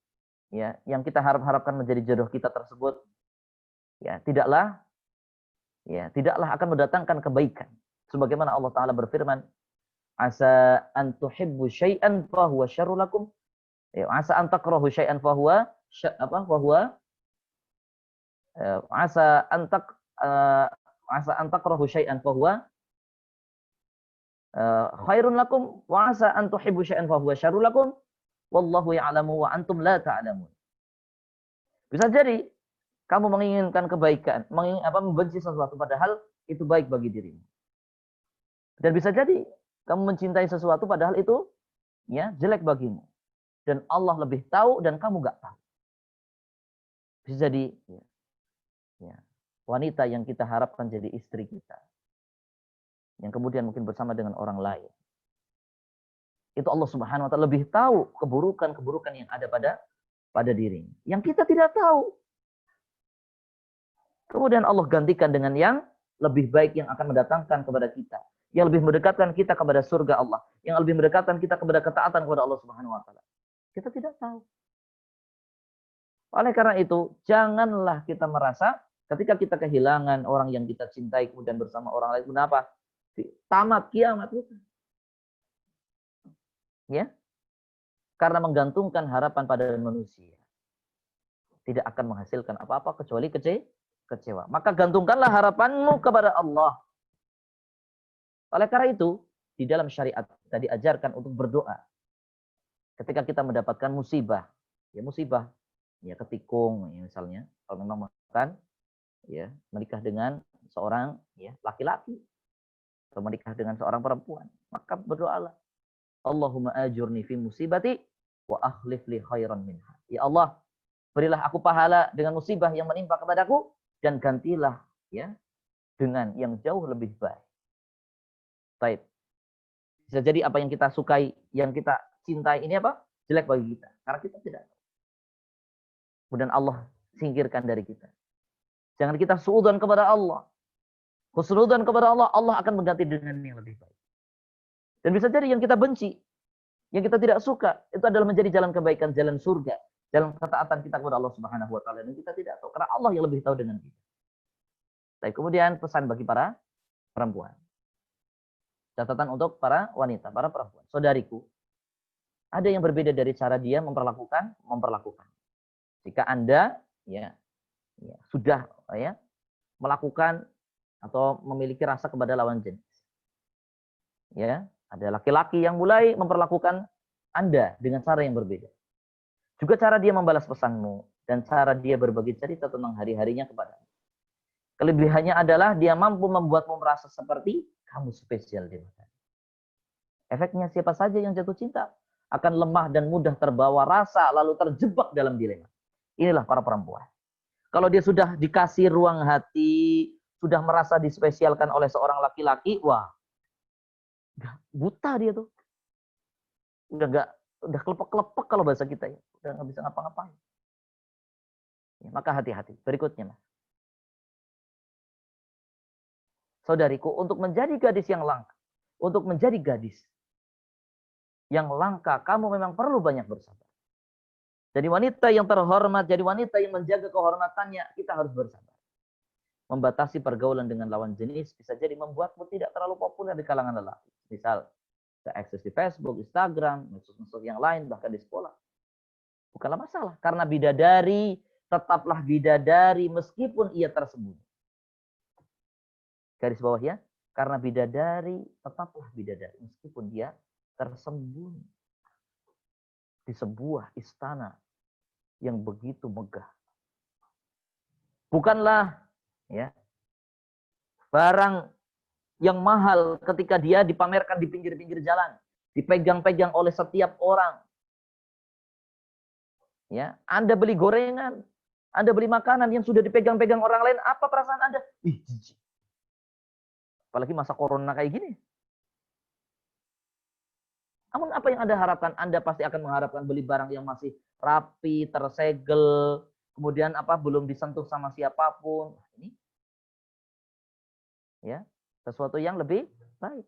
B: yang kita harapkan menjadi jodoh kita tersebut tidaklah akan mendatangkan kebaikan. Sebagaimana Allah Ta'ala berfirman, asa an tuhibbu syai'an fa huwa syarrul lakum. Asa an takrahu syai'an fa huwa asa an takrahu syai'an fa huwa khairun lakum wa asa an tuhibbu syai'an fa huwa syarrul lakum wallahu ya'lamu wa antum la ta'lamun. Bisa jadi kamu menginginkan kebaikan, membenci sesuatu padahal itu baik bagi dirimu. Dan bisa jadi kamu mencintai sesuatu padahal itu jelek bagimu. Dan Allah lebih tahu dan kamu enggak tahu. Bisa jadi wanita yang kita harapkan jadi istri kita, yang kemudian mungkin bersama dengan orang lain. Itu Allah Subhanahu wa Ta'ala lebih tahu keburukan-keburukan yang ada pada dirinya, yang kita tidak tahu. Kemudian Allah gantikan dengan yang lebih baik yang akan mendatangkan kepada kita, yang lebih mendekatkan kita kepada surga Allah, yang lebih mendekatkan kita kepada ketaatan kepada Allah Subhanahu wa Ta'ala. Kita tidak tahu. Oleh karena itu, janganlah kita merasa ketika kita kehilangan orang yang kita cintai kemudian bersama orang lain, kenapa? Tamat kiamat kita. Ya. Karena menggantungkan harapan pada manusia tidak akan menghasilkan apa-apa kecuali kecewa. Maka gantungkanlah harapanmu kepada Allah. Oleh karena itu, di dalam syariat kita diajarkan untuk berdoa. Ketika kita mendapatkan musibah, ya musibah, ya ketikung ya misalnya, kalau memang makan ya menikah dengan seorang ya laki-laki atau menikah dengan seorang perempuan, maka berdoalah, Allahumma ajurni fi musibati wa akhlif li khairan minha. Ya Allah, berilah aku pahala dengan musibah yang menimpa kepadaku dan gantilah ya dengan yang jauh lebih baik. Baik. Bisa jadi apa yang kita sukai, yang kita cintai ini apa? Jelek bagi kita. Karena kita tidak tahu. Kemudian Allah singkirkan dari kita. Jangan kita suudzon kepada Allah. Husnudzon kepada Allah, Allah akan mengganti dengan yang lebih baik. Dan bisa jadi yang kita benci, yang kita tidak suka, itu adalah menjadi jalan kebaikan, jalan surga, jalan ketaatan kita kepada Allah Subhanahu wa taala, dan kita tidak tahu karena Allah yang lebih tahu dengan kita. Baik, kemudian pesan bagi para perempuan. Catatan untuk para wanita, para perempuan. Saudariku, ada yang berbeda dari cara dia memperlakukan. Jika Anda ya sudah ya melakukan atau memiliki rasa kepada lawan jenis. Ya, ada laki-laki yang mulai memperlakukan Anda dengan cara yang berbeda. Juga cara dia membalas pesanmu dan cara dia berbagi cerita tentang hari-harinya kepada. Kelebihannya adalah dia mampu membuatmu merasa seperti kamu spesial di mata. Efeknya siapa saja yang jatuh cinta akan lemah dan mudah terbawa rasa lalu terjebak dalam dilema. Inilah para perempuan. Kalau dia sudah dikasih ruang hati, sudah merasa dispesialkan oleh seorang laki-laki, wah, buta dia tuh. Udah kelepek-kelepek kalau bahasa kita ya. Udah nggak bisa ngapa-ngapain. Ya, maka hati-hati. Berikutnya, Mas. Saudariku, untuk menjadi gadis yang langka, untuk menjadi gadis yang langka, kamu memang perlu banyak bersabar. Jadi wanita yang terhormat, jadi wanita yang menjaga kehormatannya, kita harus bersabar. Membatasi pergaulan dengan lawan jenis bisa jadi membuatmu tidak terlalu populer di kalangan lelaki. Misal, akses di Facebook, Instagram, medsos-medsos yang lain, bahkan di sekolah. Bukanlah masalah. Karena bidadari, tetaplah bidadari meskipun ia tersembunyi. Garis bawah ya. Karena bidadari, tetaplah bidadari meskipun dia tersembunyi. Di sebuah istana yang begitu megah. Bukanlah ya barang yang mahal ketika dia dipamerkan di pinggir-pinggir jalan, dipegang-pegang oleh setiap orang. Ya, Anda beli gorengan, Anda beli makanan yang sudah dipegang-pegang orang lain, apa perasaan Anda? Ih, jijik. Apalagi masa corona kayak gini. Namun apa yang Anda harapkan? Anda pasti akan mengharapkan beli barang yang masih rapi, tersegel, kemudian apa belum disentuh sama siapapun. Ini ya, sesuatu yang lebih baik.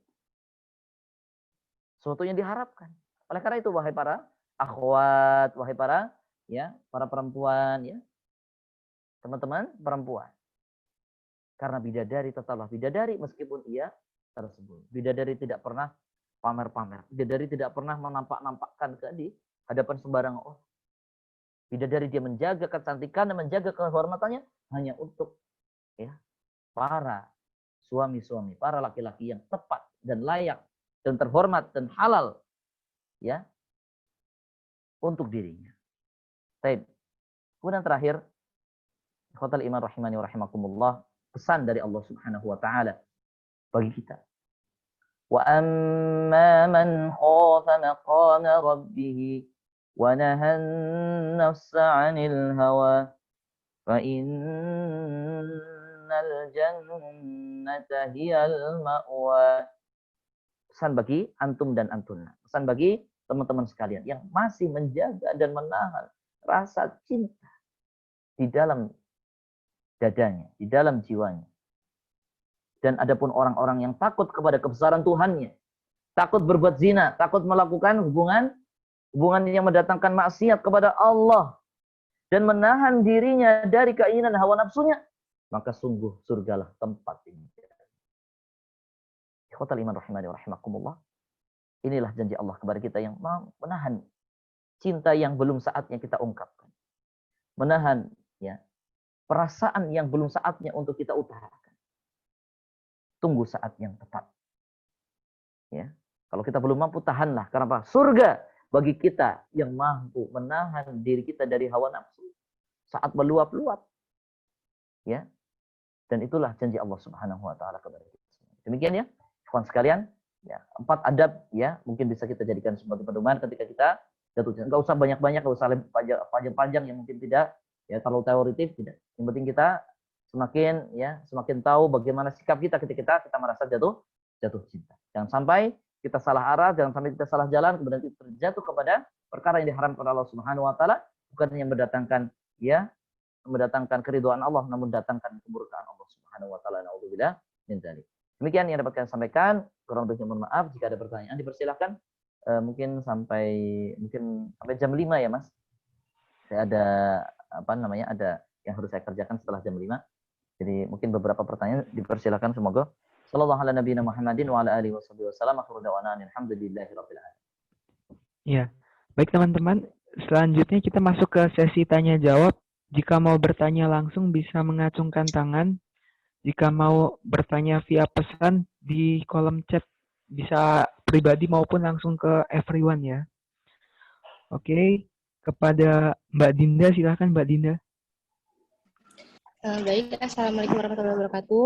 B: Sesuatu yang diharapkan. Oleh karena itu wahai para akhwat, wahai para ya, para perempuan ya. Teman-teman perempuan. Karena bidadari tetaplah bidadari meskipun ia tersembunyi. Bidadari tidak pernah pamer-pamer. Bidadari tidak pernah menampak-nampakkan di hadapan sembarang orang. Bidadari dia menjaga kecantikan dan menjaga kehormatannya hanya untuk ya para suami-suami, para laki-laki yang tepat dan layak dan terhormat dan halal ya untuk dirinya. Baik. Kemudian terakhir, ikhwatal iman rahimani wa rahimakumullah, pesan dari Allah Subhanahu wa taala bagi kita. Wa amma man khafa maqama rabbih wa nahan nafsa 'anil hawa fa innal jannata hiyal ma'wa. Pesan bagi antum dan antuna. Pesan bagi teman-teman sekalian yang masih menjaga dan menahan rasa cinta di dalam dadanya, di dalam jiwanya. Dan adapun orang-orang yang takut kepada kebesaran Tuhannya, takut berbuat zina, takut melakukan hubungan yang mendatangkan maksiat kepada Allah, dan menahan dirinya dari keinginan hawa nafsunya, maka sungguh surgalah tempat ini. Ikhwatal iman rahimani wa rahimakumullah. Inilah janji Allah kepada kita yang menahan cinta yang belum saatnya kita ungkapkan. Menahan ya perasaan yang belum saatnya untuk kita utarakan. Tunggu saat yang tepat. Ya. Kalau kita belum mampu, tahanlah. Karena apa? Surga bagi kita yang mampu menahan diri kita dari hawa nafsu saat meluap-luap. Ya. Dan itulah janji Allah Subhanahu wa taala kepada kita. Demikian ya, kawan sekalian, ya, 4 adab ya, mungkin bisa kita jadikan sebagai pedoman ketika kita jatuh cinta. Enggak usah banyak-banyak, enggak usah panjang-panjang yang mungkin tidak ya terlalu teoritis, tidak. Yang penting kita semakin tahu bagaimana sikap kita ketika kita merasa jatuh cinta. Jangan sampai kita salah arah, jangan sampai kita salah jalan, kemudian kita terjatuh kepada perkara yang diharamkan oleh Allah Subhanahu wa taala, bukan yang mendatangkan keridhaan Allah, namun mendatangkan kemurkaan Allah Subhanahu wa taala. Nauzubillah min dzalik. Demikian yang dapat saya sampaikan. Kurang lebihnya mohon maaf. Jika ada pertanyaan dipersilakan. Mungkin sampai jam 5 ya, Mas. Saya ada ada yang harus saya kerjakan setelah jam 5. Jadi mungkin beberapa pertanyaan dipersilakan, semoga. Sallallahu ala nabiyina Muhammadin wa ala alihi wasallam. Akhiru da'wana alhamdulillahirabbil alamin.
A: Ya. Baik teman-teman, selanjutnya kita masuk ke sesi tanya jawab. Jika mau bertanya langsung bisa mengacungkan tangan. Jika mau bertanya via pesan di kolom chat bisa pribadi maupun langsung ke everyone ya. Oke, kepada Mbak Dinda, silakan Mbak Dinda.
C: Baik, Assalamualaikum warahmatullahi wabarakatuh.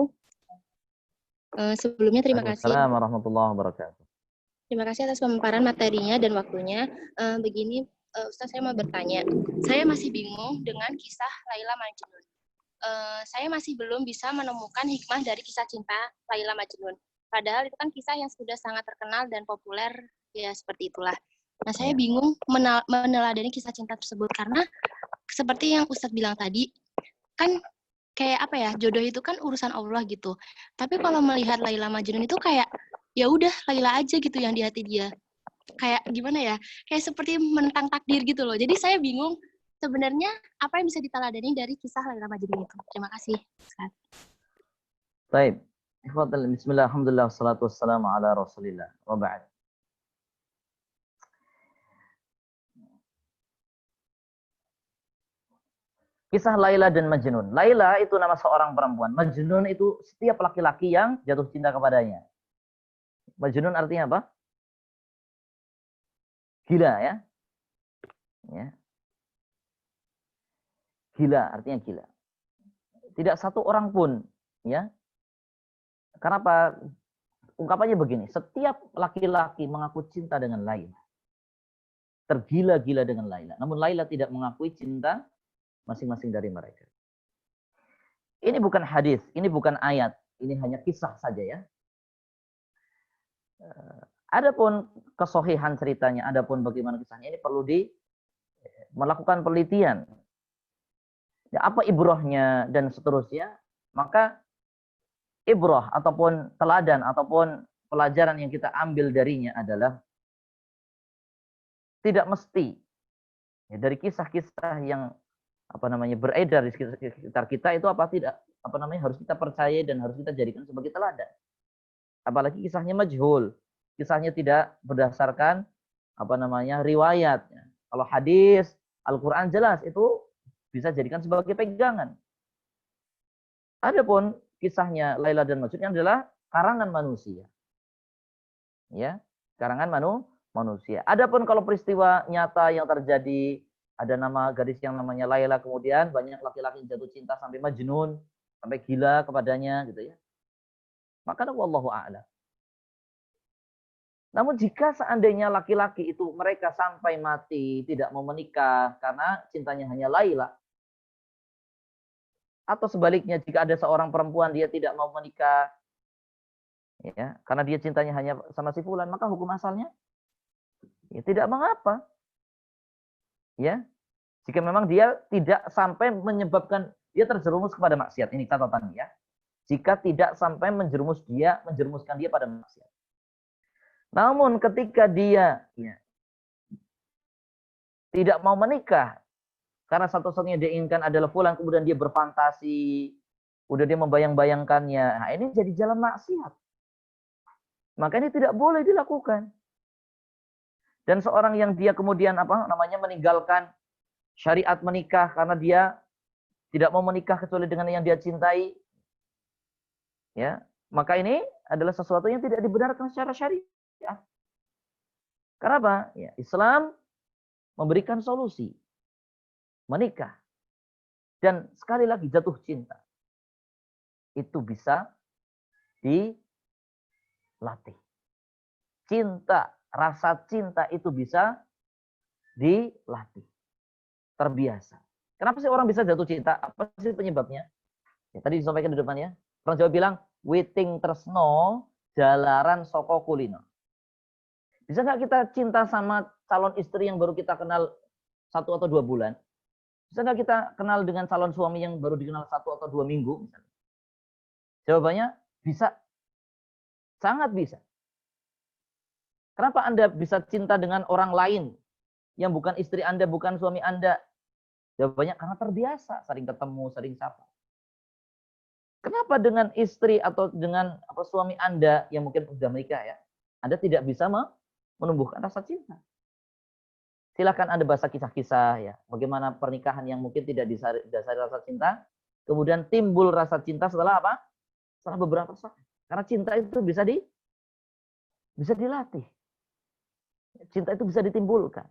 C: Sebelumnya terima kasih.
B: Assalamualaikum warahmatullahi wabarakatuh.
C: Terima kasih atas pemaparan materinya dan waktunya. Begini, Ustaz, saya mau bertanya. Saya masih bingung dengan kisah Laila Majnun. Saya masih belum bisa menemukan hikmah dari kisah cinta Laila Majnun. Padahal itu kan kisah yang sudah sangat terkenal dan populer, ya seperti itulah. Nah, saya bingung meneladani kisah cinta tersebut karena seperti yang Ustadz bilang tadi, kan kayak apa ya, jodoh itu kan urusan Allah gitu. Tapi kalau melihat Laila Majnun itu kayak ya udah Laila aja gitu yang di hati dia. Kayak gimana ya? Kayak seperti menentang takdir gitu loh. Jadi saya bingung sebenarnya apa yang bisa diteladani dari kisah Laila Majnun itu. Terima kasih.
B: Baik. Bismillah, alhamdulillah, wassalatu wassalamu ala rasulillah. Wa ba'd. Kisah Laila dan Majnun. Laila itu nama seorang perempuan. Majnun itu setiap laki-laki yang jatuh cinta kepadanya. Majnun artinya apa? Gila ya. Gila artinya gila. Tidak satu orang pun ya. Kenapa? Ungkapannya begini, setiap laki-laki mengaku cinta dengan Laila. Tergila-gila dengan Laila. Namun Laila tidak mengakui cinta masing-masing dari mereka. Ini bukan hadis, ini bukan ayat, ini hanya kisah saja ya. Adapun kesohihan ceritanya, adapun bagaimana kisahnya, ini perlu melakukan penelitian. Ya, apa ibrahnya dan seterusnya, maka ibrah ataupun teladan ataupun pelajaran yang kita ambil darinya adalah tidak mesti ya, dari kisah-kisah yang beredar di sekitar kita itu harus kita percaya dan harus kita jadikan sebagai teladan. Apalagi kisahnya majhul, kisahnya tidak berdasarkan riwayat. Kalau hadis, Al-Qur'an jelas itu bisa jadikan sebagai pegangan. Adapun kisahnya Laila dan Majnun adalah karangan manusia. Ya, karangan manusia. Adapun kalau peristiwa nyata yang terjadi, ada nama gadis yang namanya Laila, kemudian banyak laki-laki yang jatuh cinta sampai majnun, sampai gila kepadanya gitu ya. Maka wallahu a'lam. Namun jika seandainya laki-laki itu mereka sampai mati tidak mau menikah karena cintanya hanya Laila, atau sebaliknya jika ada seorang perempuan dia tidak mau menikah ya, karena dia cintanya hanya sama si fulan, maka hukum asalnya ya tidak mengapa. Ya, jika memang dia tidak sampai menyebabkan dia terjerumus kepada maksiat. Ini catatannya ya. Jika tidak sampai menjerumuskan dia pada maksiat. Namun ketika dia tidak mau menikah karena satu-satunya dia inginkan adalah fulan, kemudian dia berfantasi, udah dia membayang-bayangkannya. Nah, ini jadi jalan maksiat. Maka ini tidak boleh dilakukan. Dan seorang yang dia kemudian meninggalkan syariat menikah karena dia tidak mau menikah kecuali dengan yang dia cintai, ya, maka ini adalah sesuatu yang tidak dibenarkan secara syariat. Kenapa? Ya, Islam memberikan solusi, menikah. Dan sekali lagi jatuh cinta. Itu bisa dilatih. Cinta, rasa cinta itu bisa dilatih. Terbiasa. Kenapa sih orang bisa jatuh cinta? Apa sih penyebabnya? Ya, tadi disampaikan di depannya. Orang Jawa bilang, witing tresno jalaran soko kulino. Bisa nggak kita cinta sama calon istri yang baru kita kenal 1 atau 2 bulan? Bisa nggak kita kenal dengan calon suami yang baru dikenal 1 atau 2 minggu? Misalnya? Jawabannya bisa. Sangat bisa. Kenapa Anda bisa cinta dengan orang lain yang bukan istri Anda, bukan suami Anda? Jawabannya karena terbiasa, sering ketemu, sering sapa. Kenapa dengan istri atau dengan suami Anda yang mungkin sudah menikah ya, Anda tidak bisa menumbuhkan rasa cinta? Silakan Anda baca kisah-kisah ya, bagaimana pernikahan yang mungkin tidak didasari rasa cinta, kemudian timbul rasa cinta setelah apa? Setelah beberapa saat. Karena cinta itu bisa dilatih. Cinta itu bisa ditimbulkan.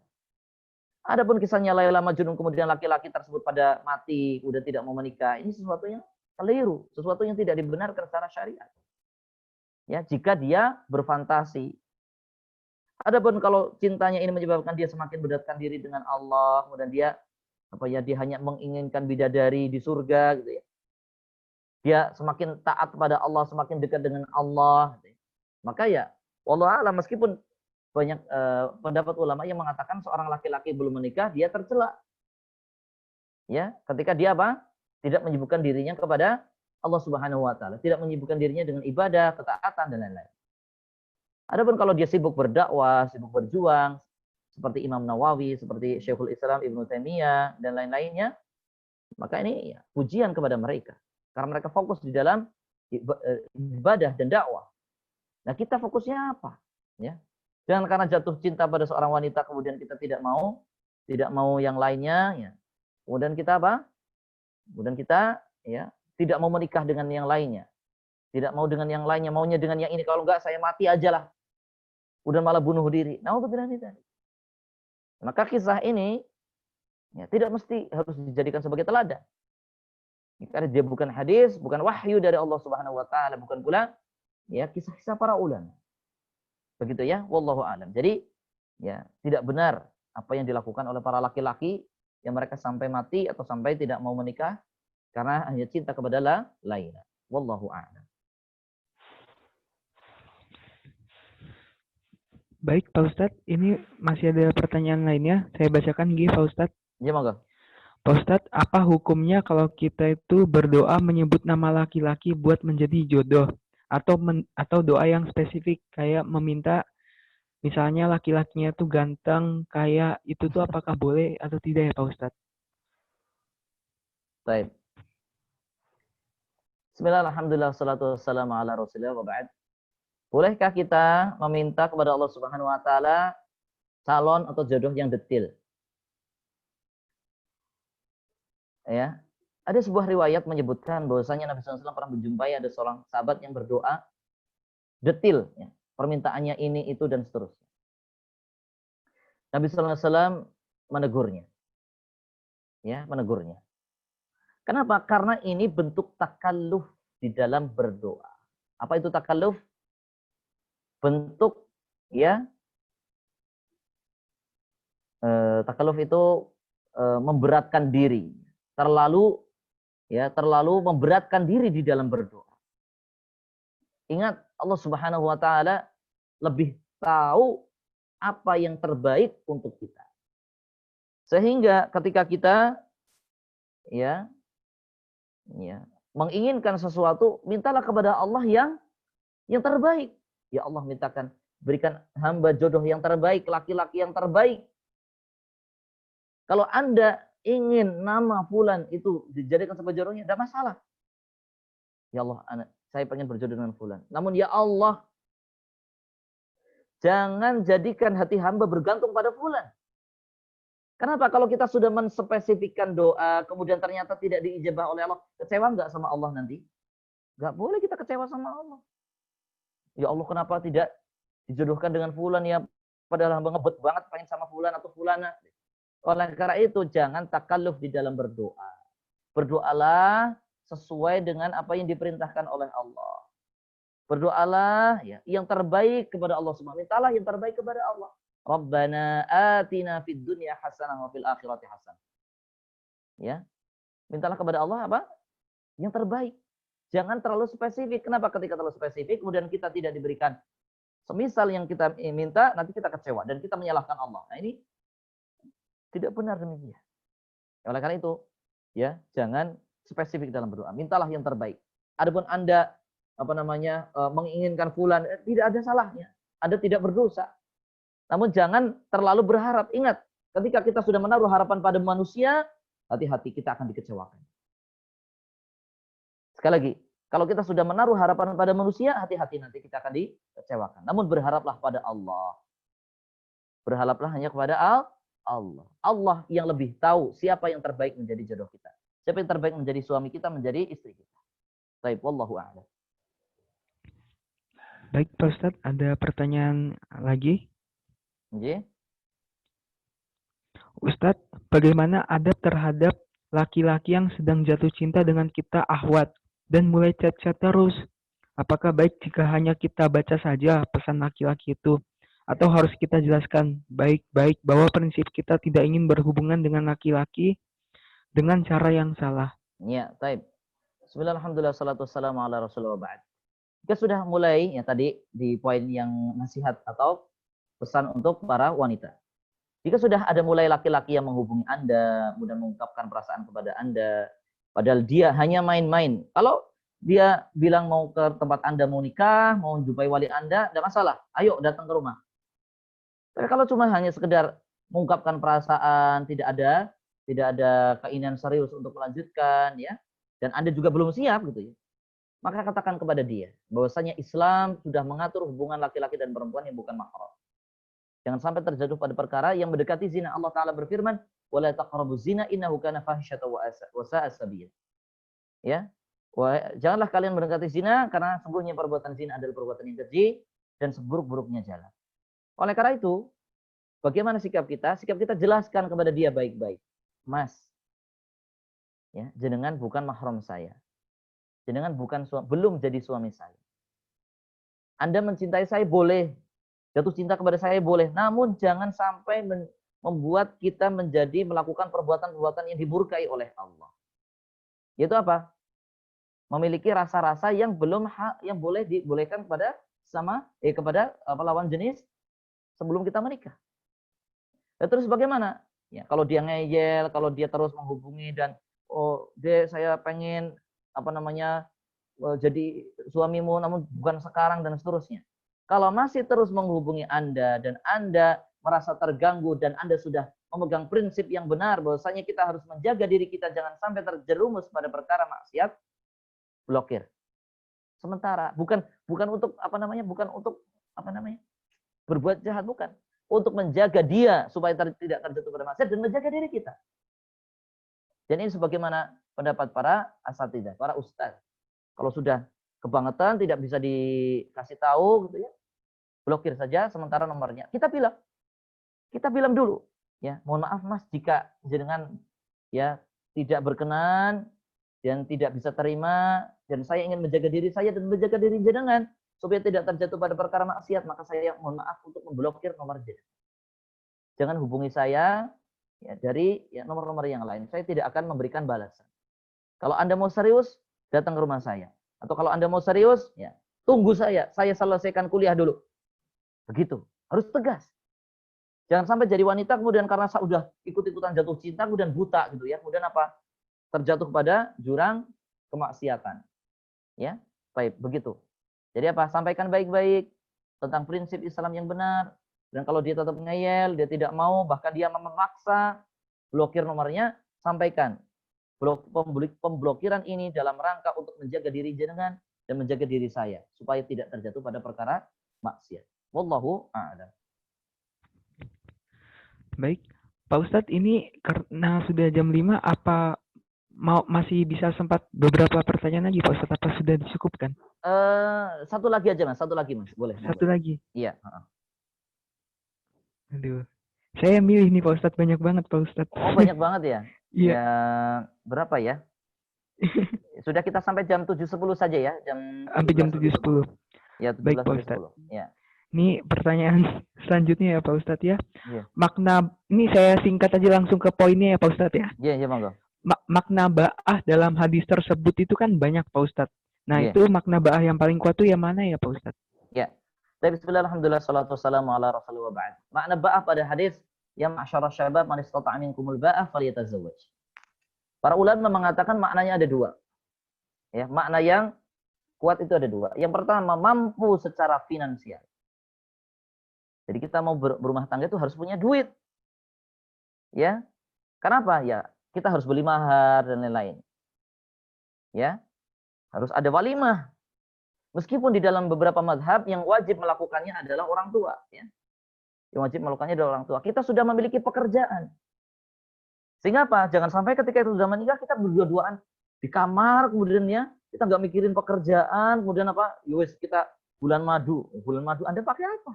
B: Adapun kisahnya Laila Majnun kemudian laki-laki tersebut pada mati, udah tidak mau menikah, ini sesuatu yang keliru, sesuatu yang tidak dibenarkan secara syariat. Ya, jika dia berfantasi. Adapun kalau cintanya ini menyebabkan dia semakin mendekatkan diri dengan Allah, kemudian dia dia hanya menginginkan bidadari di surga gitu ya. Dia semakin taat kepada Allah, semakin dekat dengan Allah gitu ya. Maka ya wallahu a'lam, meskipun banyak pendapat ulama yang mengatakan seorang laki-laki belum menikah dia tercela. Ya, ketika dia tidak menyibukkan dirinya kepada Allah Subhanahu wa taala, tidak menyibukkan dirinya dengan ibadah, ketaatan dan lain-lain. Adapun kalau dia sibuk berdakwah, sibuk berjuang seperti Imam Nawawi, seperti Syekhul Islam Ibnu Taimiyah dan lain-lainnya, maka ini ya, pujian kepada mereka karena mereka fokus di dalam ibadah dan dakwah. Nah, kita fokusnya apa? Ya. Jangan karena jatuh cinta pada seorang wanita kemudian kita tidak mau yang lainnya ya. Kemudian kita Kemudian kita ya tidak mau menikah dengan yang lainnya. Tidak mau dengan yang lainnya, maunya dengan yang ini, kalau enggak saya mati aja lah. Udah malah bunuh diri. Nauzubillah. Maka kisah ini ya, tidak mesti harus dijadikan sebagai teladan. Karena dia bukan hadis, bukan wahyu dari Allah Subhanahu wa taala, bukan pula ya kisah-kisah para ulama. Begitu ya, wallahu a'lam. Jadi ya tidak benar apa yang dilakukan oleh para laki-laki yang mereka sampai mati atau sampai tidak mau menikah karena hanya cinta kepada Laila. Wallahu a'lam.
A: Baik Pak Ustadz, ini masih ada pertanyaan lainnya. Saya bacakan Pak Ustadz.
B: Ya, monggo.
A: Pak Ustadz, apa hukumnya kalau kita itu berdoa menyebut nama laki-laki buat menjadi jodoh? Atau doa yang spesifik kayak meminta misalnya laki-lakinya tuh ganteng kayak itu tuh apakah boleh atau tidak ya Pak Ustadz?
B: Baik. Bismillah, alhamdulillah, salatu wassalamu ala rasulillah wa ba'd. Bolehkah kita meminta kepada Allah Subhanahu wa taala calon atau jodoh yang detil? Ya. Ada sebuah riwayat menyebutkan bahwasanya Nabi SAW pernah menjumpai ada seorang sahabat yang berdoa detil ya, permintaannya ini itu dan seterusnya. Nabi SAW menegurnya. Ya, menegurnya. Kenapa? Karena ini bentuk takalluf di dalam berdoa. Apa itu takalluf? Bentuk ya takalluf itu memberatkan diri, terlalu memberatkan diri di dalam berdoa. Ingat, Allah Subhanahu wa taala lebih tahu apa yang terbaik untuk kita. Sehingga ketika kita menginginkan sesuatu, mintalah kepada Allah yang terbaik. Ya Allah, mintakan berikan hamba jodoh yang terbaik, laki-laki yang terbaik. Kalau Anda ingin nama fulan itu dijadikan sebagai jodohnya, tidak masalah. Ya Allah, saya pengen berjodoh dengan fulan. Namun ya Allah, jangan jadikan hati hamba bergantung pada fulan. Kenapa? Kalau kita sudah menspesifikkan doa, kemudian ternyata tidak diijabah oleh Allah, kecewa nggak sama Allah nanti? Nggak boleh kita kecewa sama Allah. Ya Allah, kenapa tidak dijodohkan dengan fulan ya? Padahal hamba ngebet banget pengen sama fulan atau fulana. Oleh karena itu, jangan takalluf di dalam berdoa. Berdoalah sesuai dengan apa yang diperintahkan oleh Allah. Berdoalah ya, yang terbaik kepada Allah Subhanahu. Mintalah yang terbaik kepada Allah. Rabbana atina fid dunya hasanah wa fil akhirati hasanah. Ya. Mintalah kepada Allah apa? Yang terbaik. Jangan terlalu spesifik. Kenapa ketika terlalu spesifik kemudian kita tidak diberikan semisal yang kita minta, nanti kita kecewa dan kita menyalahkan Allah. Nah, ini tidak benar demikian. Oleh karena itu, ya, jangan spesifik dalam berdoa. Mintalah yang terbaik. Adapun Anda menginginkan fulan, tidak ada salahnya. Anda tidak berdosa. Namun jangan terlalu berharap. Ingat, ketika kita sudah menaruh harapan pada manusia, hati-hati kita akan dikecewakan. Sekali lagi, kalau kita sudah menaruh harapan pada manusia, hati-hati nanti kita akan dikecewakan. Namun berharaplah pada Allah. Berharaplah hanya kepada Allah. Allah yang lebih tahu siapa yang terbaik menjadi jodoh kita. Siapa yang terbaik menjadi suami kita, menjadi istri kita. Baik, wallahu a'lam.
A: Baik, Pak Ustadz, ada pertanyaan lagi?
B: Oke.
A: Ustadz, bagaimana adab terhadap laki-laki yang sedang jatuh cinta dengan kita ahwat dan mulai chat-chat terus? Apakah baik jika hanya kita baca saja pesan laki-laki itu? Atau harus kita jelaskan baik-baik bahwa prinsip kita tidak ingin berhubungan dengan laki-laki dengan cara yang salah?
B: Ya, baik. Bismillahirrahmanirrahim. Salatu wassalamu ala Rasulullah ba'd. Kita sudah mulai ya tadi di poin yang nasihat atau pesan untuk para wanita. Jika sudah ada mulai laki-laki yang menghubungi Anda, kemudian mengungkapkan perasaan kepada Anda, padahal dia hanya main-main. Kalau dia bilang mau ke tempat Anda mau nikah, mau jumpai wali Anda, tidak masalah. Ayo datang ke rumah. Tapi kalau cuma hanya sekedar mengungkapkan perasaan, tidak ada keinginan serius untuk melanjutkan, ya, dan Anda juga belum siap gitu ya, maka katakan kepada dia bahwasanya Islam sudah mengatur hubungan laki-laki dan perempuan yang bukan mahram. Jangan sampai terjatuh pada perkara yang mendekati zina. Allah Ta'ala berfirman, wala taqrabuz zina innahu kana fahisyatan wa sa'a sabila. Ya. Janganlah kalian mendekati zina karena sungguhnya perbuatan zina adalah perbuatan yang keji dan seburuk-buruknya jalan. Oleh karena itu, bagaimana sikap kita? Sikap kita jelaskan kepada dia baik-baik. Mas, ya, jenengan bukan mahram saya. Jenengan belum jadi suami saya. Anda mencintai saya boleh, jatuh cinta kepada saya boleh, namun jangan sampai membuat kita melakukan perbuatan-perbuatan yang dimurkai oleh Allah. Yaitu apa? Memiliki rasa-rasa yang boleh dibolehkan kepada lawan jenis sebelum kita menikah. Ya, terus bagaimana? Ya, kalau dia ngeyel, kalau dia terus menghubungi dan saya pengen jadi suamimu namun bukan sekarang dan seterusnya. Kalau masih terus menghubungi Anda dan Anda merasa terganggu dan Anda sudah memegang prinsip yang benar bahwasanya kita harus menjaga diri kita jangan sampai terjerumus pada perkara maksiat, blokir. Sementara bukan untuk berbuat jahat, bukan. Untuk menjaga dia supaya tidak terjatuh pada maksiat dan menjaga diri kita. Dan ini sebagaimana pendapat para asatidzah, para ustaz. Kalau sudah kebangetan tidak bisa dikasih tahu gitu ya, blokir saja sementara nomornya. Kita bilang dulu, ya, mohon maaf Mas jika jenengan ya tidak berkenan dan tidak bisa terima dan saya ingin menjaga diri saya dan menjaga diri jenengan supaya tidak terjatuh pada perkara maksiat, maka saya mohon maaf untuk memblokir nomor jenengan. Jangan hubungi saya ya dari nomor-nomor yang lain. Saya tidak akan memberikan balasan. Kalau Anda mau serius, datang ke rumah saya. Atau kalau Anda mau serius, ya tunggu saya selesaikan kuliah dulu. Begitu. Harus tegas. Jangan sampai jadi wanita kemudian karena sudah ikut-ikutan jatuh cinta kemudian buta gitu ya. Kemudian apa? Terjatuh pada jurang kemaksiatan. Ya, baik, begitu. Jadi apa? Sampaikan baik-baik tentang prinsip Islam yang benar. Dan kalau dia tetap ngeyel, dia tidak mau, bahkan dia memaksa, blokir nomornya, sampaikan. Pemblokiran ini dalam rangka untuk menjaga diri jenengan dan menjaga diri saya supaya tidak terjatuh pada perkara maksiat. Wallahu a'lam.
A: Baik, Pak Ustadz, ini karena sudah jam 5, apa masih bisa sempat beberapa pertanyaan lagi Pak Ustadz, apa sudah dicukupkan?
B: Satu lagi aja Mas, boleh.
A: Satu lagi.
B: Iya.
A: Aduh, Saya milih nih Pak Ustadz, banyak banget Pak Ustadz.
B: Oh, banyak banget ya?
A: Iya.
B: Ya, berapa ya? Sudah kita sampai jam 7.10 saja ya, jam
A: Sampai jam 7.10.
B: Ya,
A: Baik
B: 17
A: Pak
B: sampai
A: Ustadz.
B: 10. Ya.
A: Ini pertanyaan selanjutnya ya Pak Ustadz ya.
B: Iya.
A: Makna, ini saya singkat aja langsung ke poinnya ya Pak Ustadz ya.
B: Iya, monggo.
A: Makna ba'ah dalam hadis tersebut itu kan banyak Pak Ustadz. Nah,
B: Iya.
A: itu makna ba'ah yang paling kuat itu yang mana ya Pak Ustadz?
B: Ya. Bismillah, alhamdulillah, salatu wassalamu ala rasulullah ba'd. Makna ba'ah pada hadis, ya ma'asyara syabab man istata'a minkumul ba'ah falyatazawwaj. Para ulama mengatakan maknanya ada dua. Ya, makna yang kuat itu ada dua. Yang pertama, mampu secara finansial. Jadi kita mau berumah tangga itu harus punya duit. Ya. Kenapa? Ya, kita harus beli mahar dan lain-lain. Ya. Harus ada walimah. Meskipun di dalam beberapa mazhab yang wajib melakukannya adalah orang tua, ya. Yang wajib melakukannya adalah orang tua. Kita sudah memiliki pekerjaan. Sehingga apa? Jangan sampai ketika itu sudah menikah kita berdua-duaan di kamar, kemudian ya kita nggak mikirin pekerjaan, kemudian apa? Yowes kita bulan madu Anda pakai apa?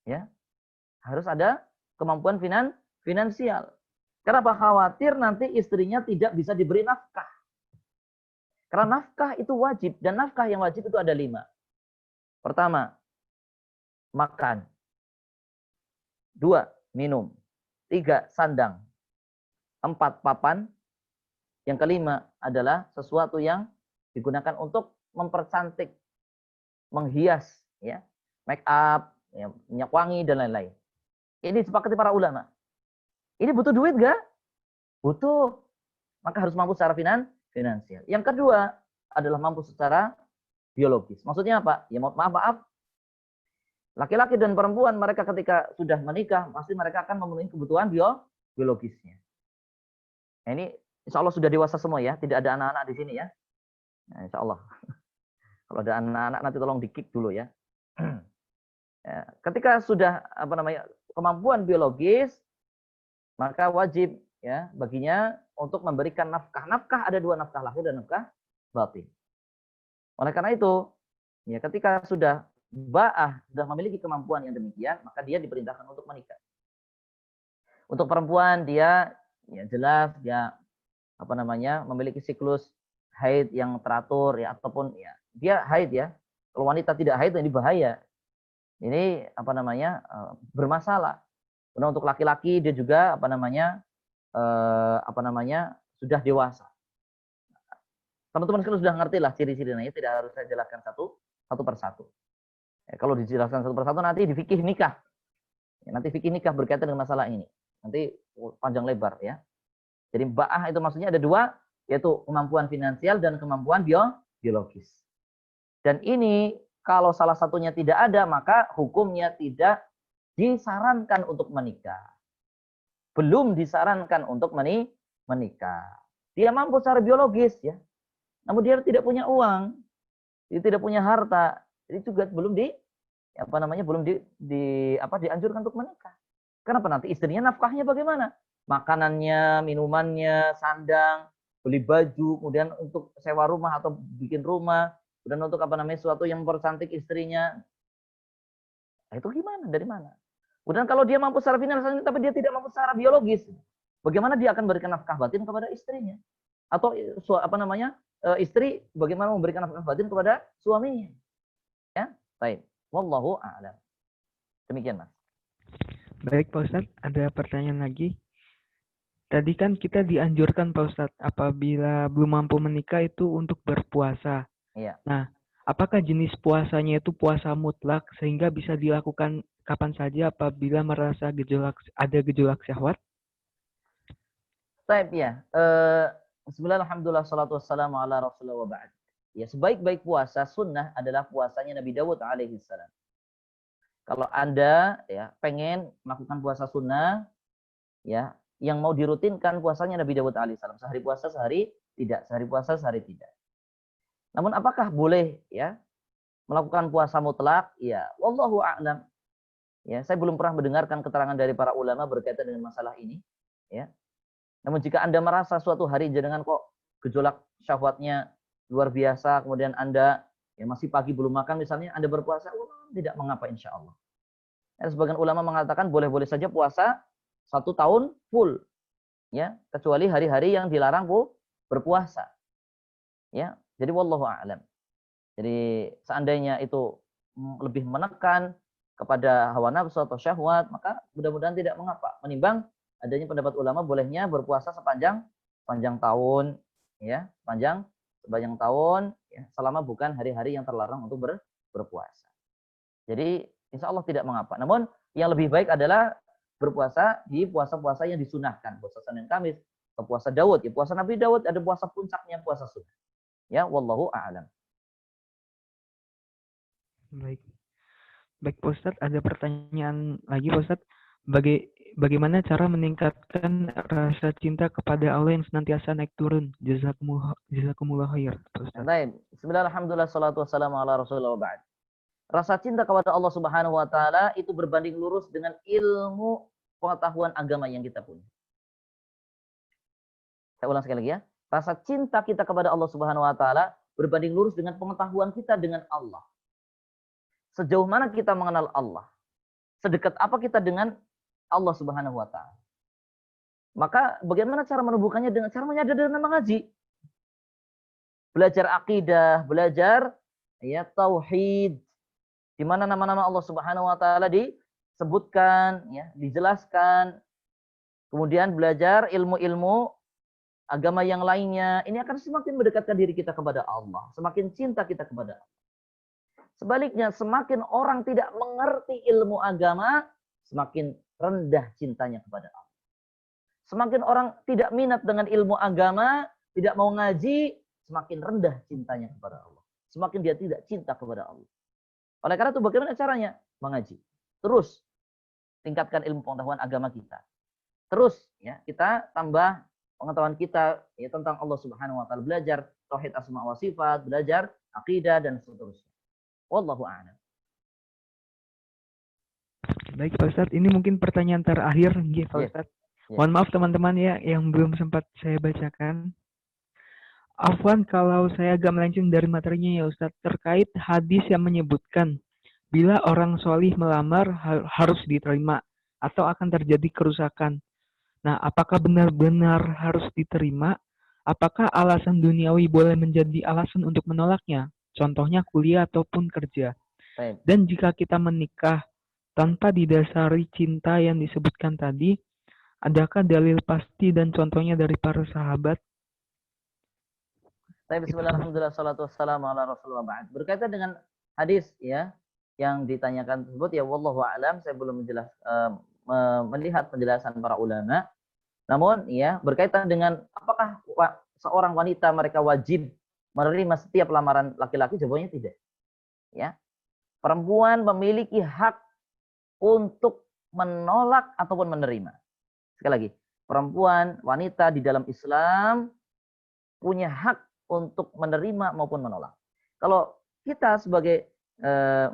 B: Ya, harus ada kemampuan finansial. Kenapa? Khawatir nanti istrinya tidak bisa diberi nafkah. Karena nafkah itu wajib, dan nafkah yang wajib itu ada 5. Pertama, makan. 2, minum. 3, sandang. 4, papan. Yang kelima adalah sesuatu yang digunakan untuk mempercantik, menghias, ya, make up, ya, minyak wangi dan lain-lain. Ini disepakati para ulama. Ini butuh duit gak? Butuh. Maka harus mampu secara finansial. Yang kedua adalah mampu secara biologis. Maksudnya apa? Ya maaf. Laki-laki dan perempuan mereka ketika sudah menikah pasti mereka akan memenuhi kebutuhan biologisnya. Nah, ini insya Allah sudah dewasa semua ya, tidak ada anak-anak di sini ya. Nah, insya Allah. Kalau ada anak-anak nanti tolong di-kick dulu ya. Ya. Ketika sudah kemampuan biologis, maka wajib ya baginya untuk memberikan nafkah. Nafkah ada 2, nafkah lahir dan nafkah batin. Oleh karena itu, ya ketika sudah ba'ah sudah memiliki kemampuan yang demikian, maka dia diperintahkan untuk menikah. Untuk perempuan dia ya jelas dia memiliki siklus haid yang teratur ya, ataupun ya dia haid ya. Kalau wanita tidak haid ini bahaya. Ini bermasalah. Kemudian untuk laki-laki dia juga sudah dewasa. Teman-teman sekalian sudah ngerti lah ciri-cirinya, tidak harus saya jelaskan satu persatu. Ya, kalau dijelaskan satu persatu nanti di fikih nikah. Ya, nanti fikih nikah berkaitan dengan masalah ini. Nanti panjang lebar ya. Jadi ba'ah itu maksudnya ada 2, yaitu kemampuan finansial dan kemampuan biologis. Dan ini kalau salah satunya tidak ada, maka hukumnya tidak disarankan untuk menikah. Belum disarankan untuk menikah. Dia mampu secara biologis ya. Namun dia tidak punya uang, dia tidak punya harta, jadi juga belum dianjurkan untuk menikah. Kenapa? Nanti istrinya nafkahnya bagaimana? Makanannya, minumannya, sandang, beli baju, kemudian untuk sewa rumah atau bikin rumah, kemudian untuk sesuatu yang mempercantik istrinya. Nah, itu gimana? Dari mana? Kemudian kalau dia mampu secara finansial tapi dia tidak mampu secara biologis, bagaimana dia akan berikan nafkah batin kepada istrinya? Atau istri bagaimana memberikan nafkah batin kepada suaminya? Ya, baik. Wallahu a'lam. Demikian, Mas.
A: Baik, Pak Ustadz, ada pertanyaan lagi. Tadi kan kita dianjurkan, Pak Ustadz, apabila belum mampu menikah itu untuk berpuasa.
B: Iya.
A: Nah, apakah jenis puasanya itu puasa mutlak sehingga bisa dilakukan kapan saja apabila merasa ada gejolak syahwat?
B: Baik ya. Bismillah, alhamdulillah, salatu wassalamu ala rasulullah wa ba'd. Ya, sebaik-baik puasa sunnah adalah puasanya Nabi Dawud alaihissalam. Kalau Anda ya pengen melakukan puasa sunnah, ya yang mau dirutinkan puasanya Nabi Dawud alaihissalam. Sehari puasa, sehari tidak. Sehari puasa, sehari tidak. Namun apakah boleh ya melakukan puasa mutlak? Ya, wallahu a'lam. Ya, saya belum pernah mendengarkan keterangan dari para ulama berkaitan dengan masalah ini. Ya. Namun jika Anda merasa suatu hari jenengan kok gejolak syahwatnya luar biasa, kemudian Anda ya masih pagi belum makan misalnya, Anda berpuasa, tidak mengapa insya Allah. Sebagian ulama mengatakan boleh-boleh saja puasa 1 tahun full, ya, kecuali hari-hari yang dilarang berpuasa. Ya, jadi wallahu a'lam. Jadi seandainya itu lebih menekan kepada hawa nafsu atau syahwat, maka mudah-mudahan tidak mengapa. Menimbang adanya pendapat ulama bolehnya berpuasa sepanjang tahun, ya, sepanjang tahun, ya, selama bukan hari-hari yang terlarang untuk berpuasa. Jadi insya Allah tidak mengapa. Namun yang lebih baik adalah berpuasa di puasa-puasa yang disunahkan. Puasa Senin Kamis, atau puasa Daud. Ya, puasa Nabi Daud ada puasa puncaknya, puasa sunnah. Ya, wallahu a'lam.
A: Baik. Baik Pak Ustadz, ada pertanyaan lagi Pak Ustadz. Bagaimana cara meningkatkan rasa cinta kepada Allah yang senantiasa naik turun? Jazakumullah khair, Pak Ustadz.
B: Baik. Bismillah, alhamdulillah, salatu wassalamu ala rasulullah wa ba'd. Rasa cinta kepada Allah Subhanahu wa taala itu berbanding lurus dengan ilmu pengetahuan agama yang kita punya. Saya ulang sekali lagi ya. Rasa cinta kita kepada Allah Subhanahu wa taala berbanding lurus dengan pengetahuan kita dengan Allah. Sejauh mana kita mengenal Allah? Sedekat apa kita dengan Allah Subhanahu wa taala? Maka bagaimana cara menumbuhkannya? Dengan cara menyadari dan mengaji. Belajar akidah, belajar ya tauhid, di mana nama-nama Allah Subhanahu wa taala disebutkan, ya, dijelaskan. Kemudian belajar ilmu-ilmu agama yang lainnya. Ini akan semakin mendekatkan diri kita kepada Allah, semakin cinta kita kepada Allah. Sebaliknya, semakin orang tidak mengerti ilmu agama, semakin rendah cintanya kepada Allah. Semakin orang tidak minat dengan ilmu agama, tidak mau ngaji, semakin rendah cintanya kepada Allah. Semakin dia tidak cinta kepada Allah. Oleh karena itu bagaimana caranya? Mengaji. Terus tingkatkan ilmu pengetahuan agama kita. Terus ya kita tambah pengetahuan kita ya tentang Allah Subhanahu wa taala, belajar tauhid asma wa sifat, belajar akidah dan seterusnya. Wallahu a'lam.
A: Baik Pak Ustadz, ini mungkin pertanyaan terakhir Pak Ustadz. Mohon maaf teman-teman ya yang belum sempat saya bacakan. Afwan kalau saya agak melenceng dari materinya ya Ustadz, terkait hadis yang menyebutkan bila orang solih melamar harus diterima atau akan terjadi kerusakan. Nah, apakah benar-benar harus diterima? Apakah alasan duniawi boleh menjadi alasan untuk menolaknya? Contohnya kuliah ataupun kerja. Dan jika kita menikah tanpa didasari cinta yang disebutkan tadi, adakah dalil pasti dan contohnya dari para sahabat?
B: Bismillahirrahmanirrahim. Salatu wassalamu ala rasulullah ba'd. Berkaitan dengan hadis ya yang ditanyakan tersebut, ya wallahu a'lam, saya belum melihat penjelasan para ulama. Namun ya berkaitan dengan apakah seorang wanita mereka wajib menerima setiap lamaran laki-laki, jawabannya tidak. Ya. Perempuan memiliki hak untuk menolak ataupun menerima. Sekali lagi, perempuan, wanita di dalam Islam punya hak untuk menerima maupun menolak. Kalau kita sebagai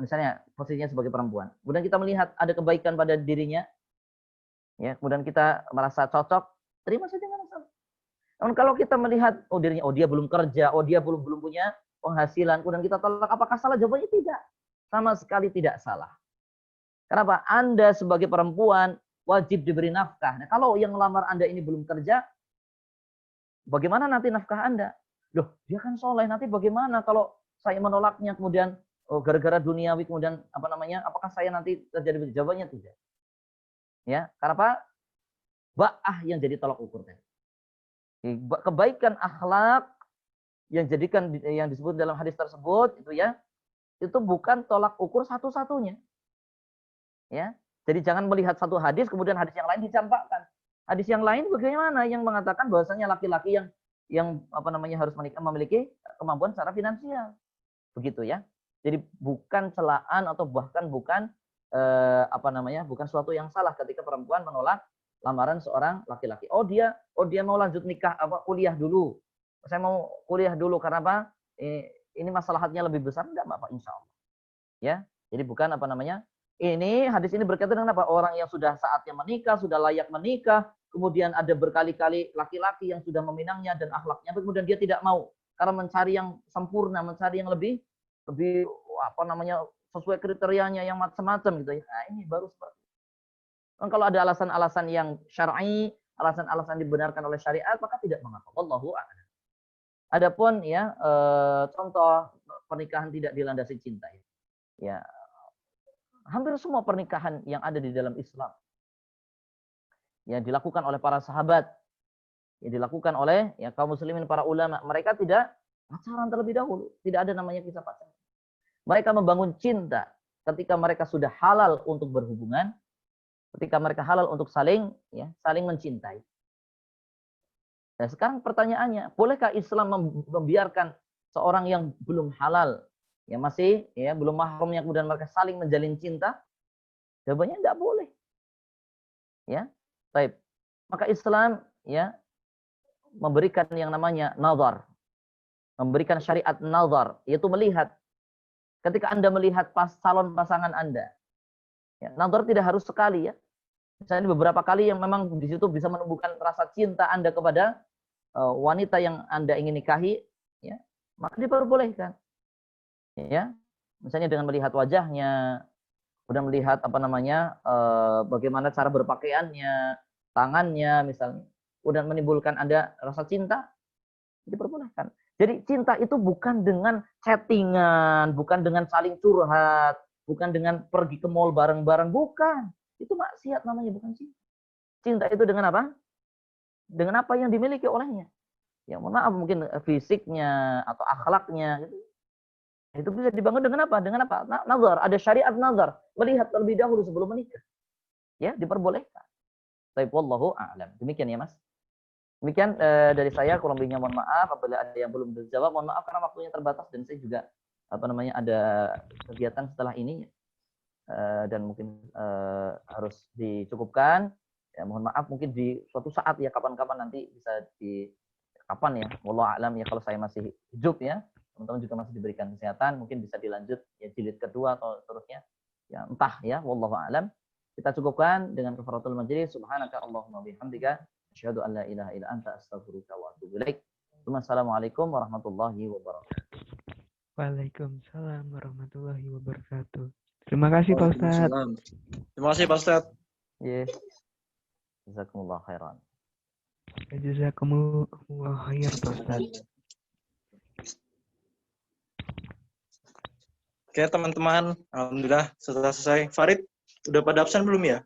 B: misalnya posisinya sebagai perempuan, kemudian kita melihat ada kebaikan pada dirinya, ya, kemudian kita merasa cocok, terima saja nggak masalah. Namun kalau kita melihat dirinya, dia belum kerja, dia belum punya penghasilan, kemudian kita tolak, apakah salah? Jawabannya tidak, sama sekali tidak salah. Kenapa? Anda sebagai perempuan wajib diberi nafkah. Nah, kalau yang melamar Anda ini belum kerja, bagaimana nanti nafkah Anda? Loh, dia kan soleh, nanti bagaimana kalau saya menolaknya, kemudian gara-gara duniawi, kemudian apakah saya nanti terjadi? Jawabannya tidak. Ya, karena apa? Ba'ah yang jadi tolak ukur tadi. Kebaikan akhlak yang disebut dalam hadis tersebut itu ya, itu bukan tolak ukur satu-satunya. Ya. Jadi jangan melihat satu hadis kemudian hadis yang lain dicampakkan. Hadis yang lain bagaimana yang mengatakan bahwasanya laki-laki yang harus menikah memiliki kemampuan secara finansial. Begitu ya. Jadi bukan celaan atau bahkan bukan bukan suatu yang salah ketika perempuan menolak lamaran seorang laki-laki. Dia mau lanjut nikah kuliah dulu. Saya mau kuliah dulu karena apa? Ini masalahnya lebih besar, enggak Bapak, insya Allah. Ya. Jadi bukan ini hadis ini berkaitan dengan apa? Orang yang sudah saatnya menikah, sudah layak menikah, kemudian ada berkali-kali laki-laki yang sudah meminangnya dan akhlaknya, kemudian dia tidak mau karena mencari yang sempurna, mencari yang lebih sesuai kriterianya yang macam-macam gitu ya. Nah, ini baru seperti itu. Kalau ada alasan-alasan yang syar'i, alasan-alasan dibenarkan oleh syariat, maka tidak mengapa. Wallahu a'lam. Adapun ya contoh pernikahan tidak dilandasi cinta ya. Hampir semua pernikahan yang ada di dalam Islam yang dilakukan oleh para sahabat, yang dilakukan oleh ya kaum muslimin, para ulama, mereka tidak pacaran terlebih dahulu, tidak ada namanya kisah pacaran. Mereka membangun cinta ketika mereka sudah halal untuk berhubungan, ketika mereka halal untuk saling mencintai. Nah, sekarang pertanyaannya, bolehkah Islam membiarkan seorang yang belum halal, yang masih belum mahramnya, kemudian mereka saling menjalin cinta? Jawabannya tidak boleh. Ya, baik. Maka Islam memberikan yang namanya nazar, memberikan syariat nazar, yaitu melihat. Ketika Anda melihat calon pasangan Anda, nazar tidak harus sekali ya. Misalnya beberapa kali yang memang di situ bisa menumbuhkan rasa cinta Anda kepada wanita yang Anda ingin nikahi, ya, maka diperbolehkan. Ya, misalnya dengan melihat wajahnya, kemudian melihat bagaimana cara berpakaiannya, tangannya misalnya, kemudian menimbulkan Anda rasa cinta, diperbolehkan. Jadi cinta itu bukan dengan chattingan, bukan dengan saling curhat, bukan dengan pergi ke mall bareng-bareng, bukan. Itu maksiat namanya, bukan cinta. Cinta itu dengan apa? Dengan apa yang dimiliki olehnya. Ya mohon maaf, mungkin fisiknya atau akhlaknya gitu. Itu bisa dibangun dengan apa? Dengan apa? Nazar, ada syariat nazar, melihat terlebih dahulu sebelum menikah. Ya, diperbolehkan. Baik, wallahu a'lam. Demikian ya, Mas. Demikian dari saya, kurang lebihnya mohon maaf apabila ada yang belum dijawab, mohon maaf karena waktunya terbatas dan saya juga ada kegiatan setelah ini dan mungkin harus dicukupkan. Ya, mohon maaf mungkin di suatu saat ya, kapan-kapan nanti bisa kapan ya, wallahu a'lam ya, kalau saya masih hidup ya, teman-teman juga masih diberikan kesehatan, mungkin bisa dilanjut ya jilid kedua atau seterusnya. Ya entah ya, wallahu a'lam. Kita cukupkan dengan kafaratul majlis. Subhanaka Allahumma bihamdika asyhadu an la ilaha illa anta astaghfiruka wa atubu ilaik. Assalamualaikum warahmatullahi wabarakatuh.
A: Waalaikumsalam warahmatullahi wabarakatuh. Terima kasih Pak Ustadz.
D: Terima kasih Pak Ustadz.
B: Yes. Jazakumullah khairan.
A: Jazakumullah khair Pak Ustadz.
D: Oke teman-teman, alhamdulillah sudah selesai. Farid, udah pada absen belum ya?